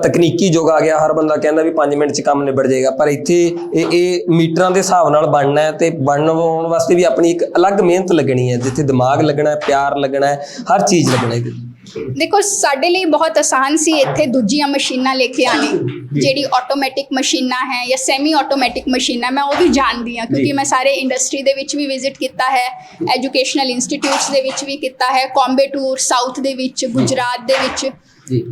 ਤਕਨੀਕੀ ਯੁੱਗ ਆ ਗਿਆ, ਹਰ ਬੰਦਾ ਕਹਿੰਦਾ ਵੀ 5 ਮਿੰਟ 'ਚ ਕੰਮ ਨਿਬੜ ਜਾਏਗਾ, ਪਰ ਇੱਥੇ ਇਹ ਮੀਟਰਾਂ ਦੇ ਹਿਸਾਬ ਨਾਲ ਬਣਨਾ ਹੈ ਤੇ ਬਣਨ ਵਾਸਤੇ ਵੀ ਆਪਣੀ ਇੱਕ ਅਲੱਗ ਮਿਹਨਤ ਲੱਗਣੀ ਹੈ, ਜਿੱਥੇ ਦਿਮਾਗ ਲੱਗਣਾ ਹੈ, ਪਿਆਰ ਲੱਗਣਾ ਹੈ, ਹਰ ਚੀਜ਼ ਲੱਗਣਾ ਹੈ। ਦੇਖੋ ਸਾਡੇ ਲਈ ਬਹੁਤ ਆਸਾਨ ਸੀ ਇੱਥੇ ਦੂਜੀਆਂ ਮਸ਼ੀਨਾਂ ਲੈ ਕੇ ਆਣੀ, ਜਿਹੜੀ ਆਟੋਮੈਟਿਕ ਮਸ਼ੀਨਾਂ ਹੈ ਜਾਂ ਸੈਮੀ ਆਟੋਮੈਟਿਕ ਮਸ਼ੀਨਾਂ, ਮੈਂ ਉਹ ਵੀ ਜਾਣਦੀ ਹਾਂ ਕਿਉਂਕਿ ਮੈਂ ਸਾਰੇ ਇੰਡਸਟਰੀ ਦੇ ਵਿੱਚ ਵੀ ਵਿਜ਼ਿਟ ਕੀਤਾ ਹੈ, ਐਜੂਕੇਸ਼ਨਲ ਇੰਸਟੀਟਿਊਟਸ ਦੇ ਵਿੱਚ ਵੀ ਕੀਤਾ ਹੈ, ਕੰਬੇ ਟੂਰ ਸਾਊਥ ਦੇ ਵਿੱਚ, ਗੁਜਰਾਤ ਦੇ ਵਿੱਚ,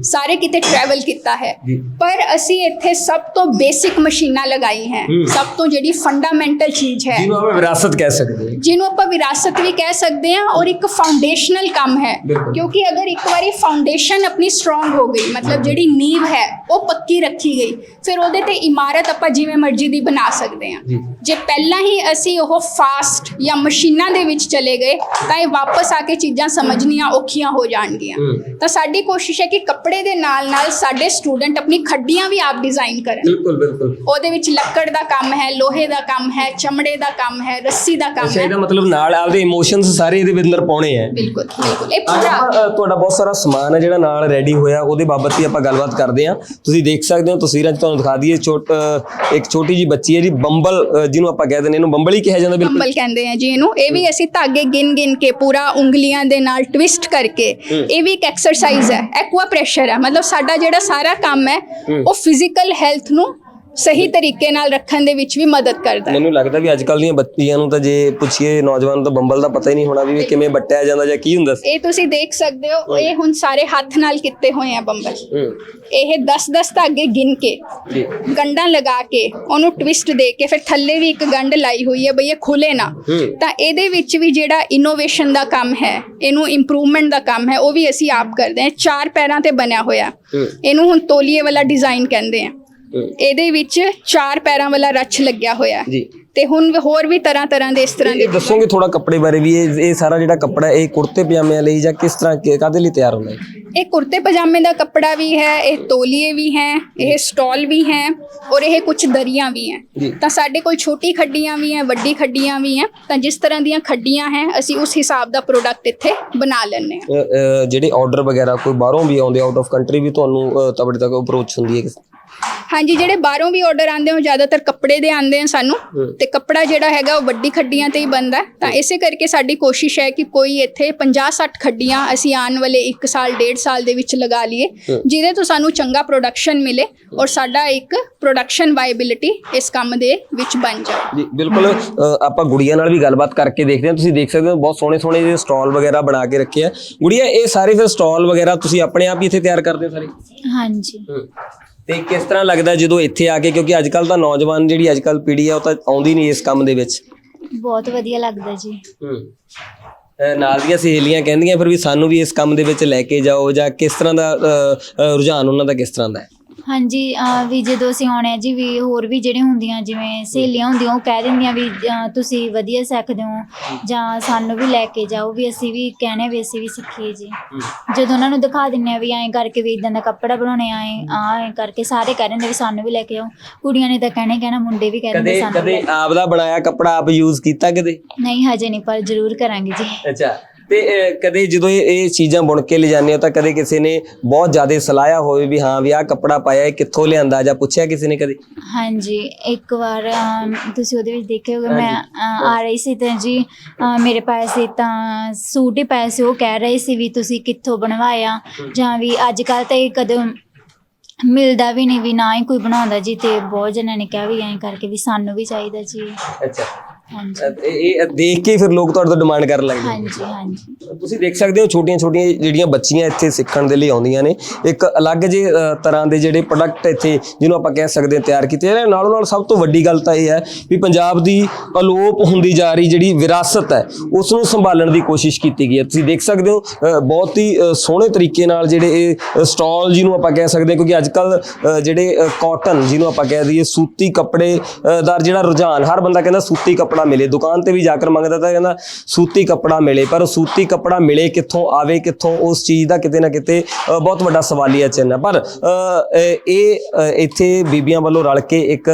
ਸਾਰੇ ਕਿਤੇ ਟਰੈਵਲ ਕੀਤਾ ਹੈ, ਪਰ ਅਸੀਂ ਇੱਥੇ ਸਭ ਤੋਂ ਬੇਸਿਕ ਮਸ਼ੀਨਾਂ ਲਗਾਈ ਹੈ, ਸਭ ਤੋਂ ਜਿਹੜੀ ਫੰਡਾਮੈਂਟਲ ਚੀਜ਼ ਹੈ, ਜਿਹਨੂੰ ਆਪਾਂ ਵਿਰਾਸਤ ਕਹਿ ਸਕਦੇ ਹਾਂ, ਜਿਹਨੂੰ ਆਪਾਂ ਵਿਰਾਸਤ ਵੀ ਕਹਿ ਸਕਦੇ ਹਾਂ, ਔਰ ਇੱਕ ਫਾਊਂਡੇਸ਼ਨਲ ਕੰਮ ਹੈ, ਕਿਉਂਕਿ ਅਗਰ ਇੱਕ ਵਾਰੀ ਫਾਊਂਡੇਸ਼ਨ ਆਪਣੀ ਸਟਰੋਂਗ ਹੋ ਗਈ, ਮਤਲਬ ਜਿਹੜੀ ਨੀਂਵ ਹੈ ਉਹ ਪੱਕੀ ਰੱਖੀ ਗਈ, ਫਿਰ ਉਹਦੇ ਤੇ ਇਮਾਰਤ ਆਪਾਂ ਜਿਵੇਂ ਮਰਜ਼ੀ ਦੀ ਬਣਾ ਸਕਦੇ ਹਾਂ। ਜੇ ਪਹਿਲਾਂ ਹੀ ਅਸੀਂ ਉਹ ਫਾਸਟ ਜਾਂ ਮਸ਼ੀਨਾਂ ਦੇ ਵਿੱਚ ਚਲੇ ਗਏ ਤਾਂ ਇਹ ਵਾਪਸ ਆ ਕੇ ਚੀਜ਼ਾਂ ਸਮਝਣੀਆਂ ਔਖੀਆਂ ਹੋ ਜਾਣਗੀਆਂ। ਤਾਂ ਸਾਡੀ ਕੋਸ਼ਿਸ਼ ਹੈ ਕਿ ਕੱਪੜੇ ਦੇ ਨਾਲ ਨਾਲ ਸਾਡੇ ਸਟੂਡੈਂਟ ਆਪਣੀ ਖੱਡੀਆਂ ਵੀ ਆਪ ਡਿਜ਼ਾਈਨ ਕਰਨ। ਬਿਲਕੁਲ ਉਹਦੇ ਵਿੱਚ ਲੱਕੜ ਦਾ ਕੰਮ ਹੈ, ਲੋਹੇ ਦਾ ਕੰਮ ਹੈ, ਚਮੜੇ ਦਾ ਕੰਮ ਹੈ, ਰੱਸੀ ਦਾ ਕੰਮ ਹੈ। ਇਹਦਾ ਮਤਲਬ ਨਾਲ ਆਪਦੇ ਇਮੋਸ਼ਨਸ ਸਾਰੇ ਇਹਦੇ ਅੰਦਰ ਪਾਉਣੇ ਆ। ਬਿਲਕੁਲ ਇਹ ਅੱਜ ਪੂਰਾ ਆਪਾਂ ਤੁਹਾਡਾ ਬਹੁਤ ਸਾਰਾ ਸਮਾਨ ਹੈ ਜਿਹੜਾ ਨਾਲ ਰੈਡੀ ਹੋਇਆ, ਉਹਦੇ ਬਾਬਤ ਹੀ ਆਪਾਂ ਗੱਲਬਾਤ ਕਰਦੇ ਹਾਂ। ਤੁਸੀਂ ਦੇਖ ਸਕਦੇ ਹੋ ਤਸਵੀਰਾਂ 'ਚ, ਤੁਹਾਨੂੰ ਦਿਖਾ ਦਈਏ, ਇੱਕ ਛੋਟੀ ਜੀ ਬੱਚੀ ਹੈ ਜੀ, ਬੰਬਲ ਜਿਹਨੂੰ ਆਪਾਂ ਕਹਿ ਦਿੰਦੇ, ਇਹਨੂੰ ਬੰਬਲ ਹੀ ਕਿਹਾ ਜਾਂਦਾ। ਬੰਬਲ ਕਹਿੰਦੇ ਆ ਜੀ ਇਹਨੂੰ। ਇਹ ਵੀ ਅਸੀਂ ਧਾਗੇ ਗਿਣ ਕੇ ਪੂਰਾ ਉਂਗਲੀਆਂ ਦੇ ਨਾਲ ਟਵਿਸਟ ਕਰਕੇ, ਇਹ ਵੀ ਇੱਕ ਐਕਸਰਸਾਈਜ਼ ਹੈ, ਐਕੁਆ ਪ੍ਰੈਸ਼ਰ ਹੈ, ਮਤਲਬ ਸਾਡਾ ਜਿਹੜਾ ਸਾਰਾ ਕੰਮ ਹੈ ਉਹ ਫਿਜ਼ੀਕਲ ਹੈਲਥ ਨੂੰ ਸਹੀ ਤਰੀਕੇ ਨਾਲ ਰੱਖਣ ਦੇ ਵਿੱਚ ਵੀ ਮਦਦ ਕਰਦਾ ਹੈ। ਮੈਨੂੰ ਲੱਗਦਾ ਵੀ ਅੱਜ ਕੱਲ੍ਹ ਦੀਆਂ ਬੱਚੀਆਂ ਨੂੰ ਤਾਂ ਜੇ ਪੁੱਛੀਏ, ਨੌਜਵਾਨ ਤਾਂ ਬੰਬਲ ਦਾ ਪਤਾ ਹੀ ਨਹੀਂ ਹੋਣਾ ਵੀ ਕਿਵੇਂ ਵੱਟਿਆ ਜਾਂਦਾ ਜਾਂ ਕੀ ਹੁੰਦਾ। ਇਹ ਤੁਸੀਂ ਦੇਖ ਸਕਦੇ ਹੋ, ਇਹ ਹੁਣ ਸਾਰੇ ਹੱਥ ਨਾਲ ਕੀਤੇ ਹੋਏ ਆ ਬੰਬਲ। ਇਹ 10-10 ਧਾਗੇ ਗਿਣ ਕੇ, ਗੰਢਾਂ ਲਗਾ ਕੇ, ਉਹਨੂੰ ਟਵਿਸਟ ਦੇ ਕੇ, ਫਿਰ ਥੱਲੇ ਵੀ ਇੱਕ ਗੰਢ ਲਾਈ ਹੋਈ ਹੈ ਬਈ ਇਹ ਖੁੱਲੇ ਨਾ। ਤਾਂ ਇਹਦੇ ਵਿੱਚ ਵੀ ਜਿਹੜਾ ਇਨੋਵੇਸ਼ਨ ਦਾ ਕੰਮ ਹੈ, ਇਹਨੂੰ ਇੰਪਰੂਵਮੈਂਟ ਦਾ ਕੰਮ ਹੈ, ਉਹ ਵੀ ਅਸੀਂ ਆਪ ਕਰਦੇ ਹਾਂ। 4 ਪੈਰਾਂ ਤੇ ਬਣਿਆ ਹੋਇਆ, ਇਹਨੂੰ ਹੁਣ ਤੋਲੀਏ ਵਾਲਾ ਡਿਜ਼ਾਈਨ ਕਹਿੰਦੇ ਆ। ਇਹਦੇ ਵਿੱਚ 4 ਪੈਰਾਂ ਵਾਲਾ ਰੱਛ ਲੱਗਿਆ ਹੋਇਆ ਤੇ ਹੁਣ ਹੋਰ ਵੀ ਤਰ੍ਹਾਂ ਦੇ ਇਸ ਤਰ੍ਹਾਂ ਦੇ। ਦੱਸੋਗੇ ਥੋੜਾ ਕੱਪੜੇ ਬਾਰੇ ਵੀ, ਇਹ ਸਾਰਾ ਜਿਹੜਾ ਕੱਪੜਾ ਇਹ ਕੁੜਤੇ ਪਜਾਮਿਆਂ ਲਈ ਜਾਂ ਕਿਸ ਤਰ੍ਹਾਂ ਕਾਹਦੇ ਲਈ ਤਿਆਰ ਹੁੰਦਾ ਹੈ? ਇਹ ਕੁੜਤੇ ਪਜਾਮੇ ਦਾ ਕੱਪੜਾ ਵੀ ਹੈ, ਇਹ ਤੋਲੀਏ ਵੀ ਹੈ, ਇਹ ਸਟਾਲ ਵੀ ਹੈ, ਔਰ ਇਹ ਕੁਝ ਦਰੀਆਂ ਵੀ ਹੈ। ਤਾਂ ਸਾਡੇ ਕੋਲ ਛੋਟੀ ਖੱਡੀਆਂ ਵੀ ਹੈ, ਵੱਡੀ ਖੱਡੀਆਂ ਵੀ ਹੈ। ਤਾਂ ਜਿਸ ਤਰ੍ਹਾਂ ਦੀਆਂ ਖੱਡੀਆਂ ਹੈ ਅਸੀਂ ਉਸ ਹਿਸਾਬ ਦਾ ਪ੍ਰੋਡਕਟ ਇੱਥੇ ਬਣਾ ਲੈਂਦੇ ਹਾਂ। ਜਿਹੜੇ ਆਰਡਰ ਵਗੈਰਾ ਕੋਈ ਬਾਹਰੋਂ ਵੀ ਆਉਂਦੇ, ਆਊਟ ਆਫ ਕੰਟਰੀ ਵੀ ਤੁਹਾਨੂੰ ਤੁਹਾਡੇ ਤੱਕ ਅਪਰੋਚ ਹੁੰਦੀ ਹੈ? ਹਾਂਜੀ, ਜਿਹੜੇ ਬਾਹਰੋਂ ਵੀ ਆਰਡਰ ਆਉਂਦੇ ਹੋ ਜ਼ਿਆਦਾਤਰ ਕੱਪੜੇ ਦੇ ਆਉਂਦੇ ਆ ਸਾਨੂੰ, ਤੇ ਕੱਪੜਾ ਜਿਹੜਾ ਹੈਗਾ ਉਹ ਵੱਡੀ ਖੱਡੀਆਂ ਤੇ ਹੀ ਬਣਦਾ। ਤਾਂ ਇਸੇ ਕਰਕੇ ਸਾਡੀ ਕੋਸ਼ਿਸ਼ ਹੈ ਕਿ ਕੋਈ ਇੱਥੇ 50-60 ਖੱਡੀਆਂ ਅਸੀਂ ਆਉਣ ਵਾਲੇ 1 ਸਾਲ 1.5 ਸਾਲ ਦੇ ਵਿੱਚ ਲਗਾ ਲਈਏ, ਜਿਹਦੇ ਤੋਂ ਸਾਨੂੰ ਚੰਗਾ ਪ੍ਰੋਡਕਸ਼ਨ ਮਿਲੇ ਔਰ ਸਾਡਾ ਇੱਕ ਪ੍ਰੋਡਕਸ਼ਨ ਵਾਇਬਿਲਿਟੀ ਇਸ ਕੰਮ ਦੇ ਵਿੱਚ ਬਣ ਜਾਏ। ਜੀ ਬਿਲਕੁਲ। ਆਪਾਂ ਗੁੜੀਆਂ ਨਾਲ ਵੀ ਗੱਲਬਾਤ ਕਰਕੇ ਦੇਖਦੇ ਹਾਂ। ਤੁਸੀਂ ਦੇਖ ਸਕਦੇ ਹੋ ਬਹੁਤ ਸੋਹਣੇ ਜਿਹੇ ਸਟਾਲ ਵਗੈਰਾ ਬਣਾ ਕੇ ਰੱਖੇ ਆ। ਗੁੜੀਆ, ਇਹ ਸਾਰੇ ਫਿਰ ਸਟਾਲ ਵਗੈਰਾ ਤੁਸੀਂ ਆਪਣੇ ਆਪ ਹੀ ਇੱਥੇ ਤਿਆਰ ਕਰਦੇ ਹੋ ਸਾਰੇ? ਹਾਂਜੀ। ਤੇ ਕਿਸ ਤਰ੍ਹਾਂ ਲੱਗਦਾ ਜਦੋਂ ਇੱਥੇ ਆ ਕੇ, ਕਿਉਂਕਿ ਅੱਜ ਕੱਲ੍ਹ ਤਾਂ ਨੌਜਵਾਨ ਜਿਹੜੀ ਅੱਜ ਕੱਲ੍ਹ ਪੀੜ੍ਹੀ ਆ ਉਹ ਤਾਂ ਆਉਂਦੀ ਨਹੀਂ ਇਸ ਕੰਮ ਦੇ ਵਿੱਚ? ਬਹੁਤ ਵਧੀਆ ਲੱਗਦਾ ਜੀ। ਨਾਲ ਦੀਆਂ ਸਹੇਲੀਆਂ ਕਹਿੰਦੀਆਂ ਫਿਰ ਵੀ ਸਾਨੂੰ ਵੀ ਇਸ ਕੰਮ ਦੇ ਵਿੱਚ ਲੈ ਕੇ ਜਾਓ, ਜਾਂ ਕਿਸ ਤਰ੍ਹਾਂ ਦਾ ਰੁਝਾਨ ਉਹਨਾਂ ਦਾ ਕਿਸ ਤਰ੍ਹਾਂ ਦਾ ਹੈ? ਹਾਂਜੀ, ਵੀ ਜਦੋਂ ਅਸੀਂ ਆਉਣੇ ਆ ਜੀ, ਵੀ ਹੋਰ ਵੀ ਜਿਹੜੇ ਹੁੰਦੀਆਂ ਜਿਵੇਂ ਸਹੇਲੀਆਂ ਹੁੰਦੀਆਂ ਉਹ ਕਹਿ ਦਿੰਦੀਆਂ ਵੀ ਤੁਸੀਂ ਵਧੀਆ ਸਿੱਖਦੇ ਹੋ ਜਾਂ ਸਾਨੂੰ ਵੀ ਲੈ ਕੇ ਜਾਓ, ਵੀ ਅਸੀਂ ਵੀ ਕਹਿੰਦੇ ਵੀ ਅਸੀਂ ਵੀ ਸਿੱਖੀਏ ਜੀ। ਜਦੋਂ ਉਹਨਾਂ ਨੂੰ ਦਿਖਾ ਦਿੰਦੇ ਆ ਵੀ ਐਂ ਕਰਕੇ ਵੀ ਇੱਦਾਂ ਦਾ ਕੱਪੜਾ ਬਣਾਉਣੇ, ਐਂ ਕਰਕੇ ਸਾਰੇ ਕਹਿ ਦਿੰਦੇ ਵੀ ਸਾਨੂੰ ਵੀ ਲੈ ਕੇ ਆਓ। ਕੁੜੀਆਂ ਨੇ ਤਾਂ ਕਹਿਣਾ, ਮੁੰਡੇ ਵੀ ਕਹਿ ਦਿੰਦੇ ਸਾਨੂੰ। ਕਦੇ ਆਪ ਦਾ ਬਣਾਇਆ ਕੱਪੜਾ ਆਪ ਯੂਜ਼ ਕੀਤਾ ਕਦੇ? ਨਹੀਂ, ਹਜੇ ਨਹੀਂ, ਪਰ ਜ਼ਰੂਰ ਕਰਾਂਗੇ ਜੀ। ਅੱਛਾ। ਤੇ ਕਦੇ ਜਦੋਂ ਇਹ ਚੀਜ਼ਾਂ ਬੁਣ ਕੇ ਲਿਜਾਂਦੇ ਹੋ ਤਾਂ ਕਦੇ ਕਿਸੇ ਨੇ ਬਹੁਤ ਜ਼ਿਆਦਾ ਸਲਾਹਿਆ ਹੋਵੇ ਵੀ ਹਾਂ ਵੀ ਆਹ ਕੱਪੜਾ ਪਾਇਆ, ਇਹ ਕਿੱਥੋਂ ਲਿਆਂਦਾ, ਜਾਂ ਪੁੱਛਿਆ ਕਿਸੇ ਨੇ ਕਦੇ? ਹਾਂਜੀ, ਇੱਕ ਵਾਰ ਤੁਸੀਂ ਉਹਦੇ ਵਿੱਚ ਦੇਖਿਆ ਹੋਗਾ, ਮੈਂ ਆ ਰਹੀ ਸੀ ਤਾਂ ਜੀ ਮੇਰੇ ਪਾਏ ਸੀ ਤਾਂ ਸੂਟ ਹੀ ਪਾਏ ਸੀ। ਉਹ ਕਹਿ ਰਹੇ ਸੀ ਵੀ ਤੁਸੀਂ ਕਿੱਥੋਂ ਬਣਵਾਇਆ, ਜਾਂ ਵੀ ਅੱਜ ਕੱਲ੍ਹ ਤਾਂ ਇਹ ਕਦੋਂ ਮਿਲਦਾ ਵੀ ਨਹੀਂ, ਵੀ ਨਾ ਹੀ ਕੋਈ ਬਣਾਉਂਦਾ ਜੀ। ਤੇ ਬਹੁਤ ਜਣਿਆਂ ਨੇ ਕਿਹਾ ਵੀ ਐਂ ਕਰਕੇ ਵੀ ਸਾਨੂੰ ਵੀ ਚਾਹੀਦਾ ਜੀ। ਅੱਛਾ। ਹਾਂਜੀ, ਇਹ ਦੇਖ ਕੇ ਫਿਰ ਲੋਕ ਤੁਹਾਡੇ ਤੋਂ ਡਿਮਾਂਡ ਕਰਨ ਲੱਗ ਜਾਂਦੇ? ਹਾਂਜੀ। ਤੁਸੀਂ ਦੇਖ ਸਕਦੇ ਹੋ ਛੋਟੀਆਂ ਜਿਹੜੀਆਂ ਬੱਚੀਆਂ ਇੱਥੇ ਸਿੱਖਣ ਦੇ ਲਈ ਆਉਂਦੀਆਂ ਨੇ, ਇੱਕ ਅਲੱਗ ਜਿਹੇ ਤਰ੍ਹਾਂ ਦੇ ਜਿਹੜੇ ਪ੍ਰੋਡਕਟ ਇੱਥੇ ਜਿਹਨੂੰ ਆਪਾਂ ਕਹਿ ਸਕਦੇ ਹਾਂ ਤਿਆਰ ਕੀਤੇ ਨੇ। ਨਾਲੋਂ ਨਾਲ ਸਭ ਤੋਂ ਵੱਡੀ ਗੱਲ ਤਾਂ ਇਹ ਹੈ ਵੀ ਪੰਜਾਬ ਦੀ ਅਲੋਪ ਹੁੰਦੀ ਜਾ ਰਹੀ ਜਿਹੜੀ ਵਿਰਾਸਤ ਹੈ ਉਸ ਨੂੰ ਸੰਭਾਲਣ ਦੀ ਕੋਸ਼ਿਸ਼ ਕੀਤੀ ਗਈ ਹੈ। ਤੁਸੀਂ ਦੇਖ ਸਕਦੇ ਹੋ ਬਹੁਤ ਹੀ ਸੋਹਣੇ ਤਰੀਕੇ ਨਾਲ ਜਿਹੜੇ ਇਹ ਸਟਾਲ ਜਿਹਨੂੰ ਆਪਾਂ ਕਹਿ ਸਕਦੇ ਹਾਂ, ਕਿਉਂਕਿ ਅੱਜ ਕੱਲ੍ਹ ਜਿਹੜੇ ਕਾਟਨ ਜਿਹਨੂੰ ਆਪਾਂ ਕਹਿ ਦਈਏ ਸੂਤੀ ਕੱਪੜੇ ਦਾ ਜਿਹੜਾ ਰੁਝਾਨ, ਹਰ ਬੰਦਾ ਕਹਿੰਦਾ ਸੂਤੀ ਕੱਪੜਾ ਕੱਪੜਾ ਮਿਲੇ। ਦੁਕਾਨ ਤੇ ਵੀ ਜਾ ਕੇ ਮੰਗਦਾ ਤਾਂ ਕਹਿੰਦਾ ਸੂਤੀ ਕੱਪੜਾ ਮਿਲੇ, ਪਰ ਉਹ ਸੂਤੀ ਕੱਪੜਾ ਮਿਲੇ ਕਿੱਥੋਂ, ਆਵੇ ਕਿੱਥੋਂ, ਉਸ ਚੀਜ਼ ਦਾ ਕਿਤੇ ਨਾ ਕਿਤੇ ਬਹੁਤ ਵੱਡਾ ਸਵਾਲੀਆ ਚਿੰਨ੍ਹ ਹੈ। ਪਰ ਇੱਥੇ ਬੀਬੀਆਂ ਵੱਲੋਂ ਰਲ ਕੇ ਇੱਕ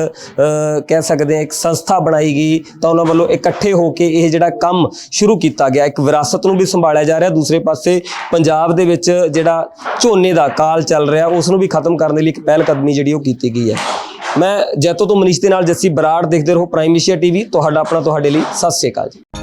ਕਹਿ ਸਕਦੇ ਹਾਂ ਇੱਕ ਸੰਸਥਾ ਬਣਾਈ ਗਈ, ਤਾਂ ਉਹਨਾਂ ਵੱਲੋਂ ਇਕੱਠੇ ਹੋ ਕੇ ਇਹ ਜਿਹੜਾ ਕੰਮ ਸ਼ੁਰੂ ਕੀਤਾ ਗਿਆ, ਇੱਕ ਵਿਰਾਸਤ ਨੂੰ ਵੀ ਸੰਭਾਲਿਆ ਜਾ ਰਿਹਾ। ਦੂਸਰੇ ਪਾਸੇ ਪੰਜਾਬ ਦੇ ਵਿੱਚ ਜਿਹੜਾ ਝੋਨੇ ਦਾ ਕਾਲ ਚੱਲ ਰਿਹਾ ਉਸ ਨੂੰ ਵੀ ਖਤਮ ਕਰਨ ਦੇ ਲਈ ਇੱਕ ਪਹਿਲ ਕਦਮੀ ਜਿਹੜੀ ਉਹ ਕੀਤੀ ਗਈ ਹੈ। ਮੈਂ ਜੈਤੋ ਤੋਂ ਮਨੀਸ਼ ਦੇ ਨਾਲ ਜੱਸੀ ਬਰਾੜ, ਦੇਖਦੇ ਰਹੋ ਪ੍ਰਾਈਮ ਏਸ਼ੀਆ ਟੀਵੀ, ਤੁਹਾਡਾ ਆਪਣਾ, ਤੁਹਾਡੇ ਲਈ। ਸਤਿ ਸ਼੍ਰੀ ਅਕਾਲ ਜੀ।